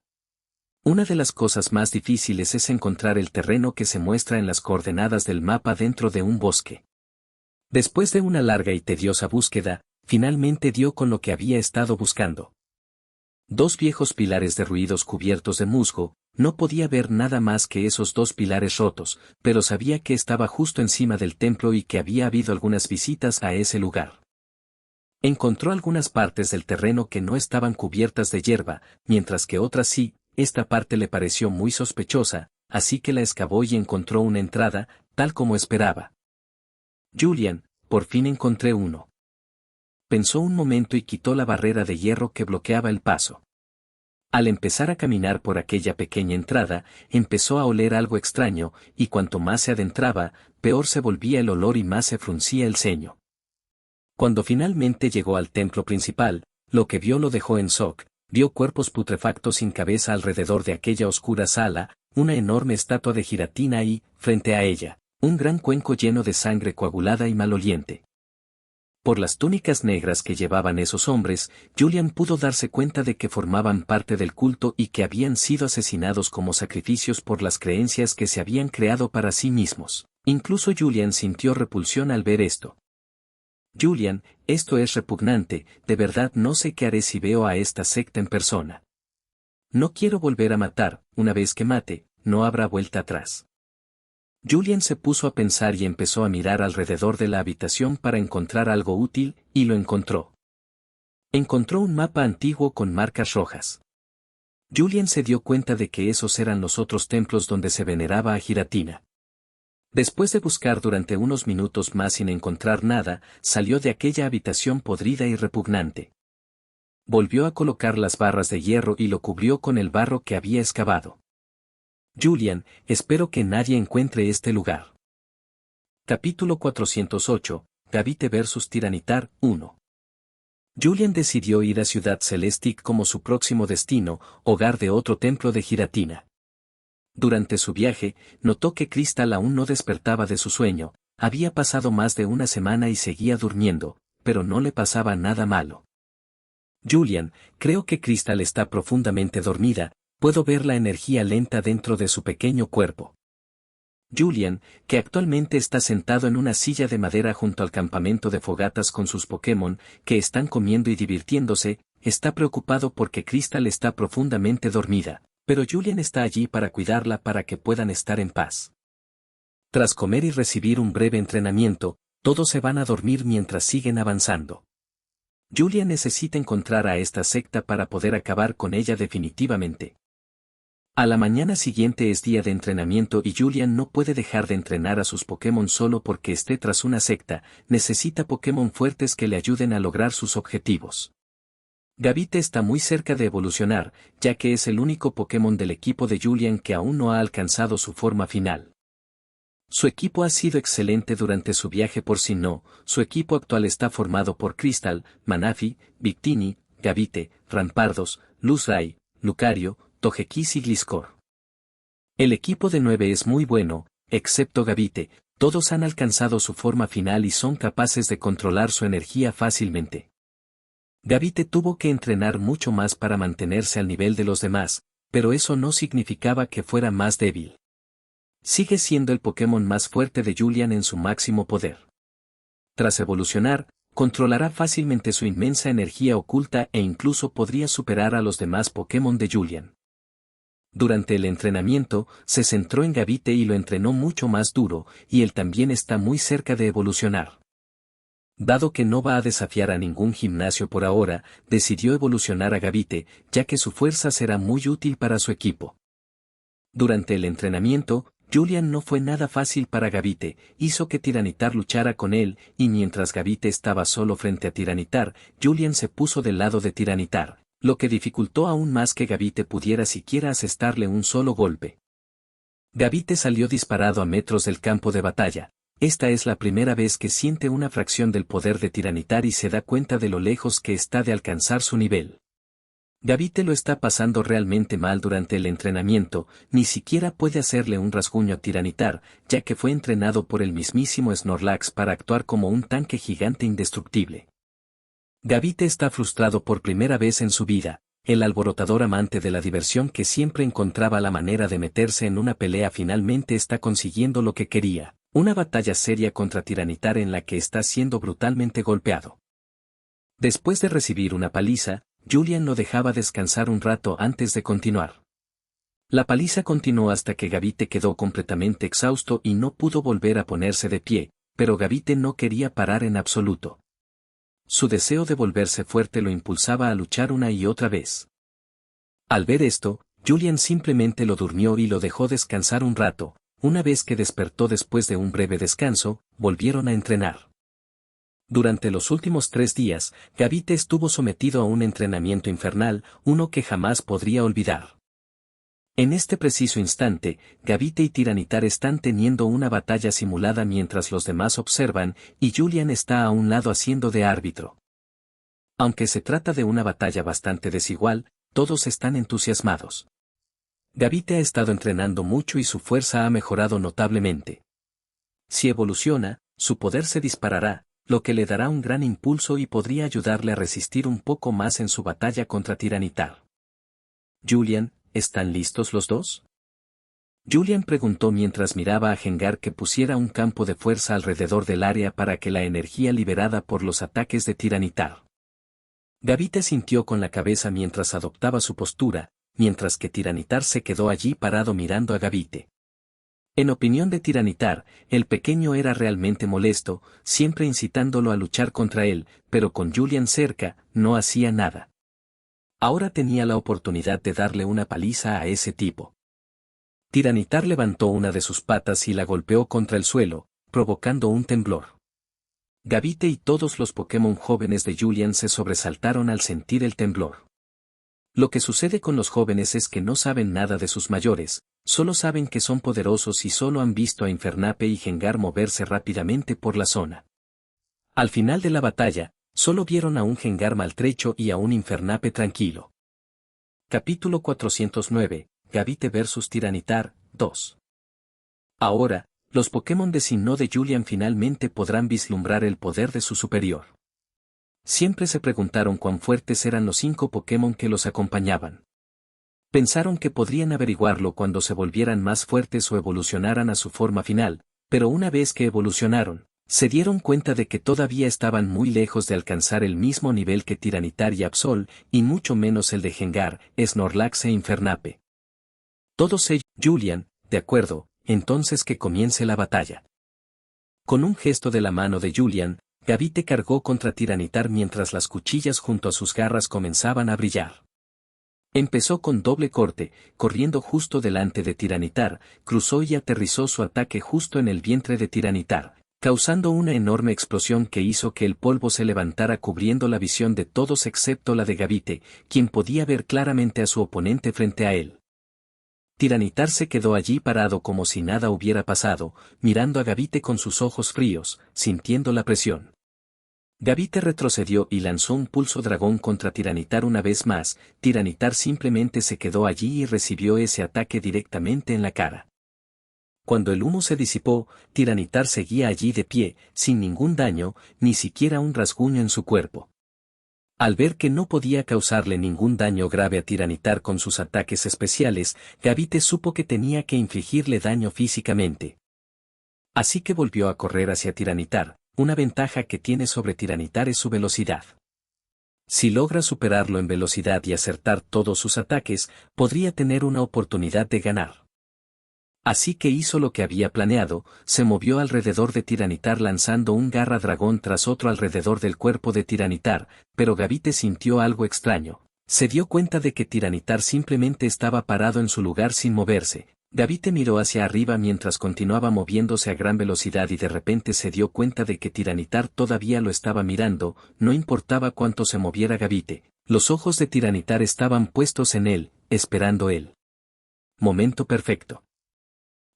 Una de las cosas más difíciles es encontrar el terreno que se muestra en las coordenadas del mapa dentro de un bosque. Después de una larga y tediosa búsqueda, finalmente dio con lo que había estado buscando. Dos viejos pilares derruidos cubiertos de musgo. No podía ver nada más que esos dos pilares rotos, pero sabía que estaba justo encima del templo y que había habido algunas visitas a ese lugar. Encontró algunas partes del terreno que no estaban cubiertas de hierba, mientras que otras sí. Esta parte le pareció muy sospechosa, así que la excavó y encontró una entrada, tal como esperaba. Julian, por fin encontré uno. Pensó un momento y quitó la barrera de hierro que bloqueaba el paso. Al empezar a caminar por aquella pequeña entrada, empezó a oler algo extraño, y cuanto más se adentraba, peor se volvía el olor y más se fruncía el ceño. Cuando finalmente llegó al templo principal, lo que vio lo dejó en shock. Vio cuerpos putrefactos sin cabeza alrededor de aquella oscura sala, una enorme estatua de Giratina y, frente a ella, un gran cuenco lleno de sangre coagulada y maloliente. Por las túnicas negras que llevaban esos hombres, Julian pudo darse cuenta de que formaban parte del culto y que habían sido asesinados como sacrificios por las creencias que se habían creado para sí mismos. Incluso Julian sintió repulsión al ver esto. Julian, esto es repugnante, de verdad no sé qué haré si veo a esta secta en persona. No quiero volver a matar, una vez que mate, no habrá vuelta atrás. Julian se puso a pensar y empezó a mirar alrededor de la habitación para encontrar algo útil, y lo encontró. Encontró un mapa antiguo con marcas rojas. Julian se dio cuenta de que esos eran los otros templos donde se veneraba a Giratina. Después de buscar durante unos minutos más sin encontrar nada, salió de aquella habitación podrida y repugnante. Volvió a colocar las barras de hierro y lo cubrió con el barro que había excavado. Julian, espero que nadie encuentre este lugar. Capítulo 408, Gavite vs Tiranitar, 1. Julian decidió ir a Ciudad Celestic como su próximo destino, hogar de otro templo de Giratina. Durante su viaje, notó que Crystal aún no despertaba de su sueño. Había pasado más de una semana y seguía durmiendo, pero no le pasaba nada malo. Julian, creo que Crystal está profundamente dormida, puedo ver la energía lenta dentro de su pequeño cuerpo. Julian, que actualmente está sentado en una silla de madera junto al campamento de fogatas con sus Pokémon, que están comiendo y divirtiéndose, está preocupado porque Crystal está profundamente dormida, pero Julian está allí para cuidarla para que puedan estar en paz. Tras comer y recibir un breve entrenamiento, todos se van a dormir mientras siguen avanzando. Julian necesita encontrar a esta secta para poder acabar con ella definitivamente. A la mañana siguiente es día de entrenamiento y Julian no puede dejar de entrenar a sus Pokémon solo porque esté tras una secta, necesita Pokémon fuertes que le ayuden a lograr sus objetivos. Gavite está muy cerca de evolucionar, ya que es el único Pokémon del equipo de Julian que aún no ha alcanzado su forma final. Su equipo ha sido excelente durante su viaje por Sinnoh. Su equipo actual está formado por Crystal, Manafi, Victini, Gavite, Rampardos, Luzrai, Lucario, Togekiss y Gliscor. El equipo de 9 es muy bueno, excepto Gavite, todos han alcanzado su forma final y son capaces de controlar su energía fácilmente. Gavite tuvo que entrenar mucho más para mantenerse al nivel de los demás, pero eso no significaba que fuera más débil. Sigue siendo el Pokémon más fuerte de Julian en su máximo poder. Tras evolucionar, controlará fácilmente su inmensa energía oculta e incluso podría superar a los demás Pokémon de Julian. Durante el entrenamiento, se centró en Gavite y lo entrenó mucho más duro, y él también está muy cerca de evolucionar. Dado que no va a desafiar a ningún gimnasio por ahora, decidió evolucionar a Gavite, ya que su fuerza será muy útil para su equipo. Durante el entrenamiento, Julian no fue nada fácil para Gavite, hizo que Tiranitar luchara con él, y mientras Gavite estaba solo frente a Tiranitar, Julian se puso del lado de Tiranitar, lo que dificultó aún más que Gavite pudiera siquiera asestarle un solo golpe. Gavite salió disparado a metros del campo de batalla. Esta es la primera vez que siente una fracción del poder de Tiranitar y se da cuenta de lo lejos que está de alcanzar su nivel. Gavite lo está pasando realmente mal durante el entrenamiento, ni siquiera puede hacerle un rasguño a Tiranitar, ya que fue entrenado por el mismísimo Snorlax para actuar como un tanque gigante indestructible. Gavite está frustrado por primera vez en su vida, el alborotador amante de la diversión que siempre encontraba la manera de meterse en una pelea finalmente está consiguiendo lo que quería, una batalla seria contra Tiranitar en la que está siendo brutalmente golpeado. Después de recibir una paliza, Julian lo dejaba descansar un rato antes de continuar. La paliza continuó hasta que Gavite quedó completamente exhausto y no pudo volver a ponerse de pie, pero Gavite no quería parar en absoluto. Su deseo de volverse fuerte lo impulsaba a luchar una y otra vez. Al ver esto, Julian simplemente lo durmió y lo dejó descansar un rato. Una vez que despertó después de un breve descanso, volvieron a entrenar. Durante los últimos 3 días, Gavite estuvo sometido a un entrenamiento infernal, uno que jamás podría olvidar. En este preciso instante, Gavite y Tiranitar están teniendo una batalla simulada mientras los demás observan, y Julian está a un lado haciendo de árbitro. Aunque se trata de una batalla bastante desigual, todos están entusiasmados. Gavite ha estado entrenando mucho y su fuerza ha mejorado notablemente. Si evoluciona, su poder se disparará, lo que le dará un gran impulso y podría ayudarle a resistir un poco más en su batalla contra Tiranitar. Julian, ¿están listos los dos? Julian preguntó mientras miraba a Gengar que pusiera un campo de fuerza alrededor del área para que la energía liberada por los ataques de Tiranitar. Gavite sintió con la cabeza mientras adoptaba su postura, mientras que Tiranitar se quedó allí parado mirando a Gavite. En opinión de Tiranitar, el pequeño era realmente molesto, siempre incitándolo a luchar contra él, pero con Julian cerca, no hacía nada. Ahora tenía la oportunidad de darle una paliza a ese tipo. Tiranitar levantó una de sus patas y la golpeó contra el suelo, provocando un temblor. Gavite y todos los Pokémon jóvenes de Julian se sobresaltaron al sentir el temblor. Lo que sucede con los jóvenes es que no saben nada de sus mayores, solo saben que son poderosos y solo han visto a Infernape y Gengar moverse rápidamente por la zona. Al final de la batalla, solo vieron a un Gengar maltrecho y a un Infernape tranquilo. Capítulo 409, Gavite vs Tiranitar, 2. Ahora, los Pokémon de Sinnoh de Julian finalmente podrán vislumbrar el poder de su superior. Siempre se preguntaron cuán fuertes eran los 5 Pokémon que los acompañaban. Pensaron que podrían averiguarlo cuando se volvieran más fuertes o evolucionaran a su forma final, pero una vez que evolucionaron, se dieron cuenta de que todavía estaban muy lejos de alcanzar el mismo nivel que Tiranitar y Absol, y mucho menos el de Gengar, Snorlax e Infernape. Todos ellos, Julian, de acuerdo, entonces que comience la batalla. Con un gesto de la mano de Julian, Gavite cargó contra Tiranitar mientras las cuchillas junto a sus garras comenzaban a brillar. Empezó con doble corte, corriendo justo delante de Tiranitar, cruzó y aterrizó su ataque justo en el vientre de Tiranitar, causando una enorme explosión que hizo que el polvo se levantara cubriendo la visión de todos excepto la de Gavite, quien podía ver claramente a su oponente frente a él. Tiranitar se quedó allí parado como si nada hubiera pasado, mirando a Gavite con sus ojos fríos, sintiendo la presión. Gavite retrocedió y lanzó un pulso dragón contra Tiranitar una vez más. Tiranitar simplemente se quedó allí y recibió ese ataque directamente en la cara. Cuando el humo se disipó, Tiranitar seguía allí de pie, sin ningún daño, ni siquiera un rasguño en su cuerpo. Al ver que no podía causarle ningún daño grave a Tiranitar con sus ataques especiales, Gavite supo que tenía que infligirle daño físicamente. Así que volvió a correr hacia Tiranitar. Una ventaja que tiene sobre Tiranitar es su velocidad. Si logra superarlo en velocidad y acertar todos sus ataques, podría tener una oportunidad de ganar. Así que hizo lo que había planeado, se movió alrededor de Tiranitar lanzando un garra dragón tras otro alrededor del cuerpo de Tiranitar, pero Gavite sintió algo extraño. Se dio cuenta de que Tiranitar simplemente estaba parado en su lugar sin moverse. Gavite miró hacia arriba mientras continuaba moviéndose a gran velocidad y de repente se dio cuenta de que Tiranitar todavía lo estaba mirando, no importaba cuánto se moviera Gavite. Los ojos de Tiranitar estaban puestos en él, esperando él. Momento perfecto.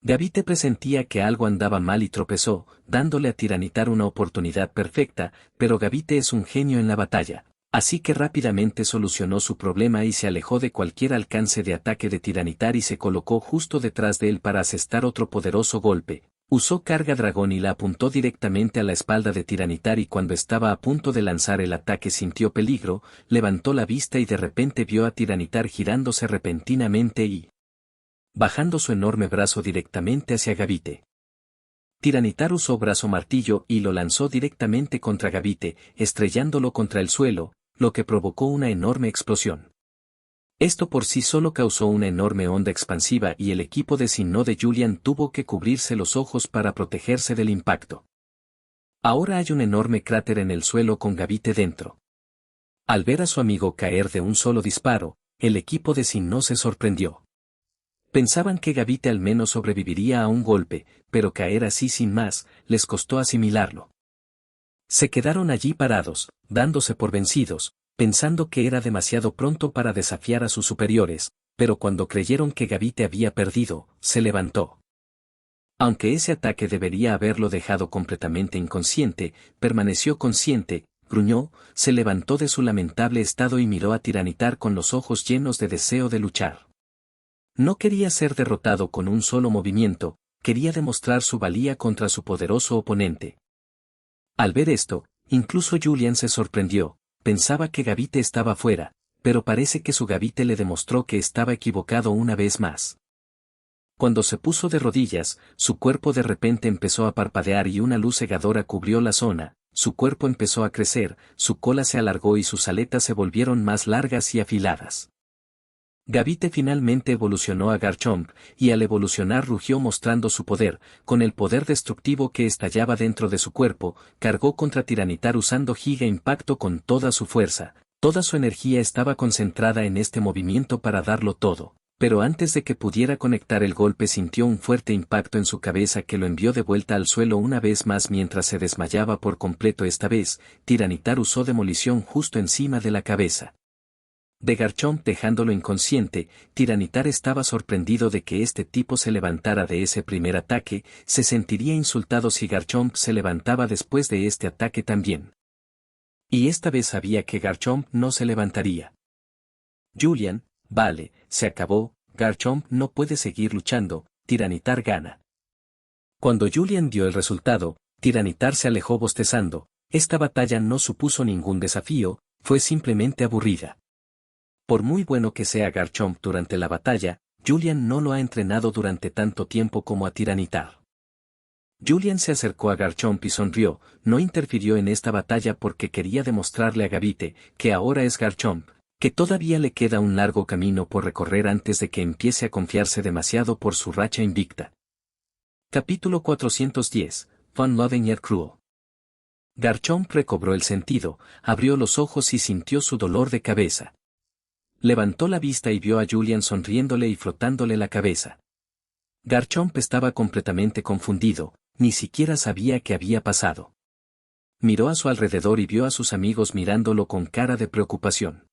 Gavite presentía que algo andaba mal y tropezó, dándole a Tiranitar una oportunidad perfecta, pero Gavite es un genio en la batalla. Así que rápidamente solucionó su problema y se alejó de cualquier alcance de ataque de Tiranitar y se colocó justo detrás de él para asestar otro poderoso golpe. Usó carga dragón y la apuntó directamente a la espalda de Tiranitar y cuando estaba a punto de lanzar el ataque sintió peligro, levantó la vista y de repente vio a Tiranitar girándose repentinamente y bajando su enorme brazo directamente hacia Gavite. Tiranitar usó brazo martillo y lo lanzó directamente contra Gavite, estrellándolo contra el suelo, lo que provocó una enorme explosión. Esto por sí solo causó una enorme onda expansiva y el equipo de Sinnoh de Julian tuvo que cubrirse los ojos para protegerse del impacto. Ahora hay un enorme cráter en el suelo con Gavite dentro. Al ver a su amigo caer de un solo disparo, el equipo de Sinnoh se sorprendió. Pensaban que Gavite al menos sobreviviría a un golpe, pero caer así sin más, les costó asimilarlo. Se quedaron allí parados, dándose por vencidos, pensando que era demasiado pronto para desafiar a sus superiores, pero cuando creyeron que Gavite había perdido, se levantó. Aunque ese ataque debería haberlo dejado completamente inconsciente, permaneció consciente, gruñó, se levantó de su lamentable estado y miró a Tiranitar con los ojos llenos de deseo de luchar. No quería ser derrotado con un solo movimiento, quería demostrar su valía contra su poderoso oponente. Al ver esto, incluso Julian se sorprendió, pensaba que Gavite estaba fuera, pero parece que su Gavite le demostró que estaba equivocado una vez más. Cuando se puso de rodillas, su cuerpo de repente empezó a parpadear y una luz cegadora cubrió la zona, su cuerpo empezó a crecer, su cola se alargó y sus aletas se volvieron más largas y afiladas. Gavite finalmente evolucionó a Garchomp, y al evolucionar rugió mostrando su poder, con el poder destructivo que estallaba dentro de su cuerpo, cargó contra Tiranitar usando Giga Impacto con toda su fuerza, toda su energía estaba concentrada en este movimiento para darlo todo, pero antes de que pudiera conectar el golpe sintió un fuerte impacto en su cabeza que lo envió de vuelta al suelo una vez más mientras se desmayaba por completo esta vez, Tiranitar usó demolición justo encima de la cabeza de Garchomp dejándolo inconsciente. Tiranitar estaba sorprendido de que este tipo se levantara de ese primer ataque, se sentiría insultado si Garchomp se levantaba después de este ataque también. Y esta vez sabía que Garchomp no se levantaría. Julian, vale, se acabó, Garchomp no puede seguir luchando, Tiranitar gana. Cuando Julian dio el resultado, Tiranitar se alejó bostezando, esta batalla no supuso ningún desafío, fue simplemente aburrida. Por muy bueno que sea Garchomp durante la batalla, Julian no lo ha entrenado durante tanto tiempo como a Tiranitar. Julian se acercó a Garchomp y sonrió, no interfirió en esta batalla porque quería demostrarle a Gavite, que ahora es Garchomp, que todavía le queda un largo camino por recorrer antes de que empiece a confiarse demasiado por su racha invicta. Capítulo 410, Fun Loving Yet Cruel. Garchomp recobró el sentido, abrió los ojos y sintió su dolor de cabeza. Levantó la vista y vio a Julian sonriéndole y frotándole la cabeza. Garchomp estaba completamente confundido, ni siquiera sabía qué había pasado. Miró a su alrededor y vio a sus amigos mirándolo con cara de preocupación.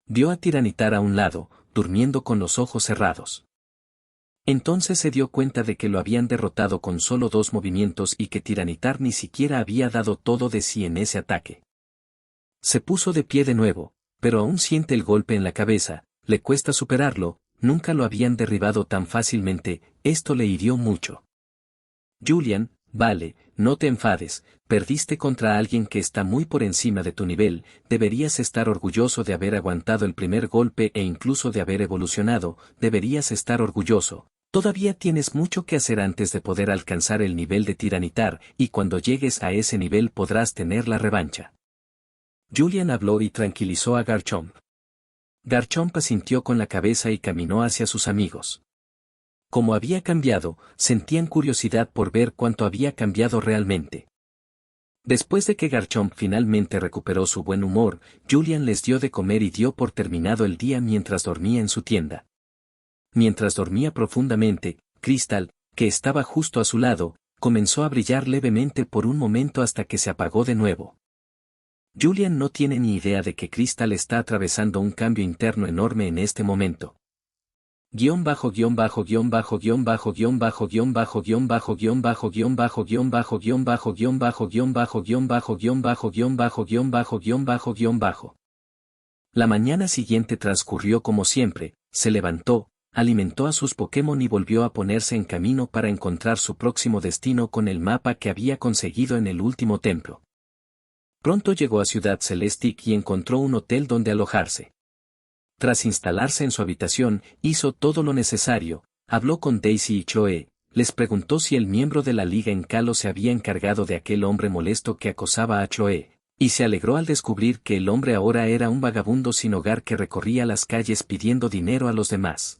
Vio a Tiranitar a un lado, durmiendo con los ojos cerrados. Entonces se dio cuenta de que lo habían derrotado con solo 2 movimientos y que Tiranitar ni siquiera había dado todo de sí en ese ataque. Se puso de pie de nuevo, pero aún siente el golpe en la cabeza, le cuesta superarlo, nunca lo habían derribado tan fácilmente, esto le hirió mucho. Julian, vale, no te enfades, perdiste contra alguien que está muy por encima de tu nivel, deberías estar orgulloso de haber aguantado el primer golpe e incluso de haber evolucionado, deberías estar orgulloso. Todavía tienes mucho que hacer antes de poder alcanzar el nivel de Tiranitar, y cuando llegues a ese nivel podrás tener la revancha. Julian habló y tranquilizó a Garchomp. Garchomp asintió con la cabeza y caminó hacia sus amigos. Como había cambiado, sentían curiosidad por ver cuánto había cambiado realmente. Después de que Garchomp finalmente recuperó su buen humor, Julian les dio de comer y dio por terminado el día mientras dormía en su tienda. Mientras dormía profundamente, Crystal, que estaba justo a su lado, comenzó a brillar levemente por un momento hasta que se apagó de nuevo. Julian no tiene ni idea de que Crystal está atravesando un cambio interno enorme en este momento. Guión bajo guión bajo guión bajo guión bajo guión bajo guión bajo guión bajo guión bajo guión bajo guión bajo guión bajo guión bajo guión bajo guión bajo guión bajo guión bajo guión bajo guión bajo guión bajo. La mañana siguiente transcurrió como siempre, se levantó, alimentó a sus Pokémon y volvió a ponerse en camino para encontrar su próximo destino con el mapa que había conseguido en el último templo. Pronto llegó a Ciudad Celestic y encontró un hotel donde alojarse. Tras instalarse en su habitación, hizo todo lo necesario, habló con Daisy y Chloe, les preguntó si el miembro de la Liga en Kalos se había encargado de aquel hombre molesto que acosaba a Chloe, y se alegró al descubrir que el hombre ahora era un vagabundo sin hogar que recorría las calles pidiendo dinero a los demás.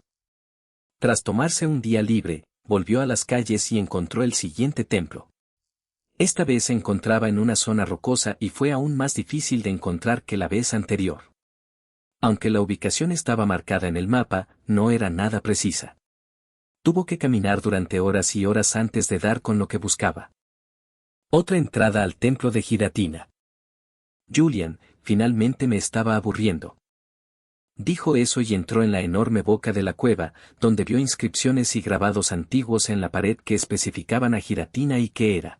Tras tomarse un día libre, volvió a las calles y encontró el siguiente templo. Esta vez se encontraba en una zona rocosa y fue aún más difícil de encontrar que la vez anterior. Aunque la ubicación estaba marcada en el mapa, no era nada precisa. Tuvo que caminar durante horas y horas antes de dar con lo que buscaba. Otra entrada al templo de Giratina. Julian, finalmente me estaba aburriendo. Dijo eso y entró en la enorme boca de la cueva, donde vio inscripciones y grabados antiguos en la pared que especificaban a Giratina y qué era.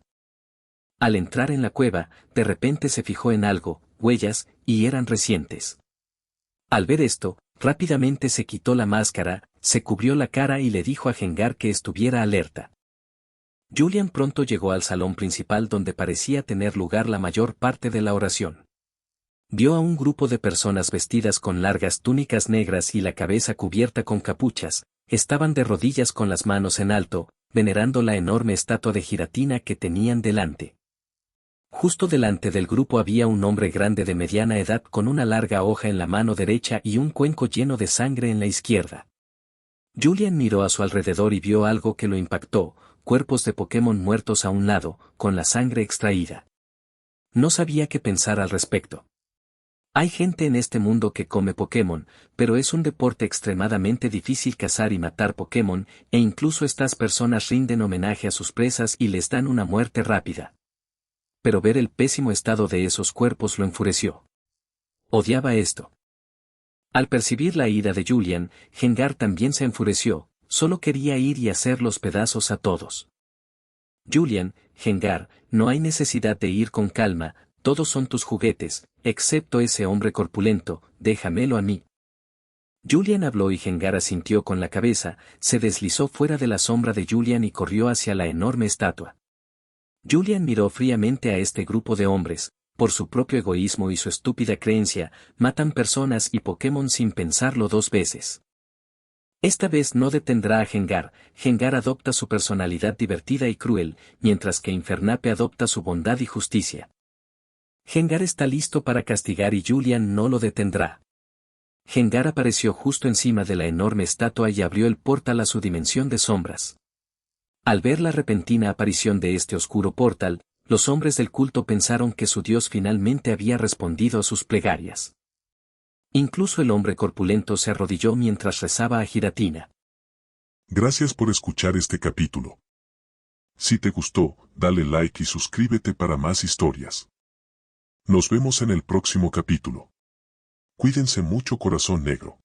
Al entrar en la cueva, de repente se fijó en algo, huellas, y eran recientes. Al ver esto, rápidamente se quitó la máscara, se cubrió la cara y le dijo a Gengar que estuviera alerta. Julian pronto llegó al salón principal donde parecía tener lugar la mayor parte de la oración. Vio a un grupo de personas vestidas con largas túnicas negras y la cabeza cubierta con capuchas, estaban de rodillas con las manos en alto, venerando la enorme estatua de Giratina que tenían delante. Justo delante del grupo había un hombre grande de mediana edad con una larga hoja en la mano derecha y un cuenco lleno de sangre en la izquierda. Julian miró a su alrededor y vio algo que lo impactó, cuerpos de Pokémon muertos a un lado, con la sangre extraída. No sabía qué pensar al respecto. Hay gente en este mundo que come Pokémon, pero es un deporte extremadamente difícil cazar y matar Pokémon, e incluso estas personas rinden homenaje a sus presas y les dan una muerte rápida. Pero ver el pésimo estado de esos cuerpos lo enfureció. Odiaba esto. Al percibir la ira de Julian, Gengar también se enfureció, solo quería ir y hacer los pedazos a todos. Julian, Gengar, no hay necesidad de ir con calma, todos son tus juguetes, excepto ese hombre corpulento, déjamelo a mí. Julian habló y Gengar asintió con la cabeza, se deslizó fuera de la sombra de Julian y corrió hacia la enorme estatua. Julian miró fríamente a este grupo de hombres, por su propio egoísmo y su estúpida creencia, matan personas y Pokémon sin pensarlo 2 veces. Esta vez no detendrá a Gengar, Gengar adopta su personalidad divertida y cruel, mientras que Infernape adopta su bondad y justicia. Gengar está listo para castigar y Julian no lo detendrá. Gengar apareció justo encima de la enorme estatua y abrió el portal a su dimensión de sombras. Al ver la repentina aparición de este oscuro portal, los hombres del culto pensaron que su dios finalmente había respondido a sus plegarias. Incluso el hombre corpulento se arrodilló mientras rezaba a Giratina. Gracias por escuchar este capítulo. Si te gustó, dale like y suscríbete para más historias. Nos vemos en el próximo capítulo. Cuídense mucho, corazón negro.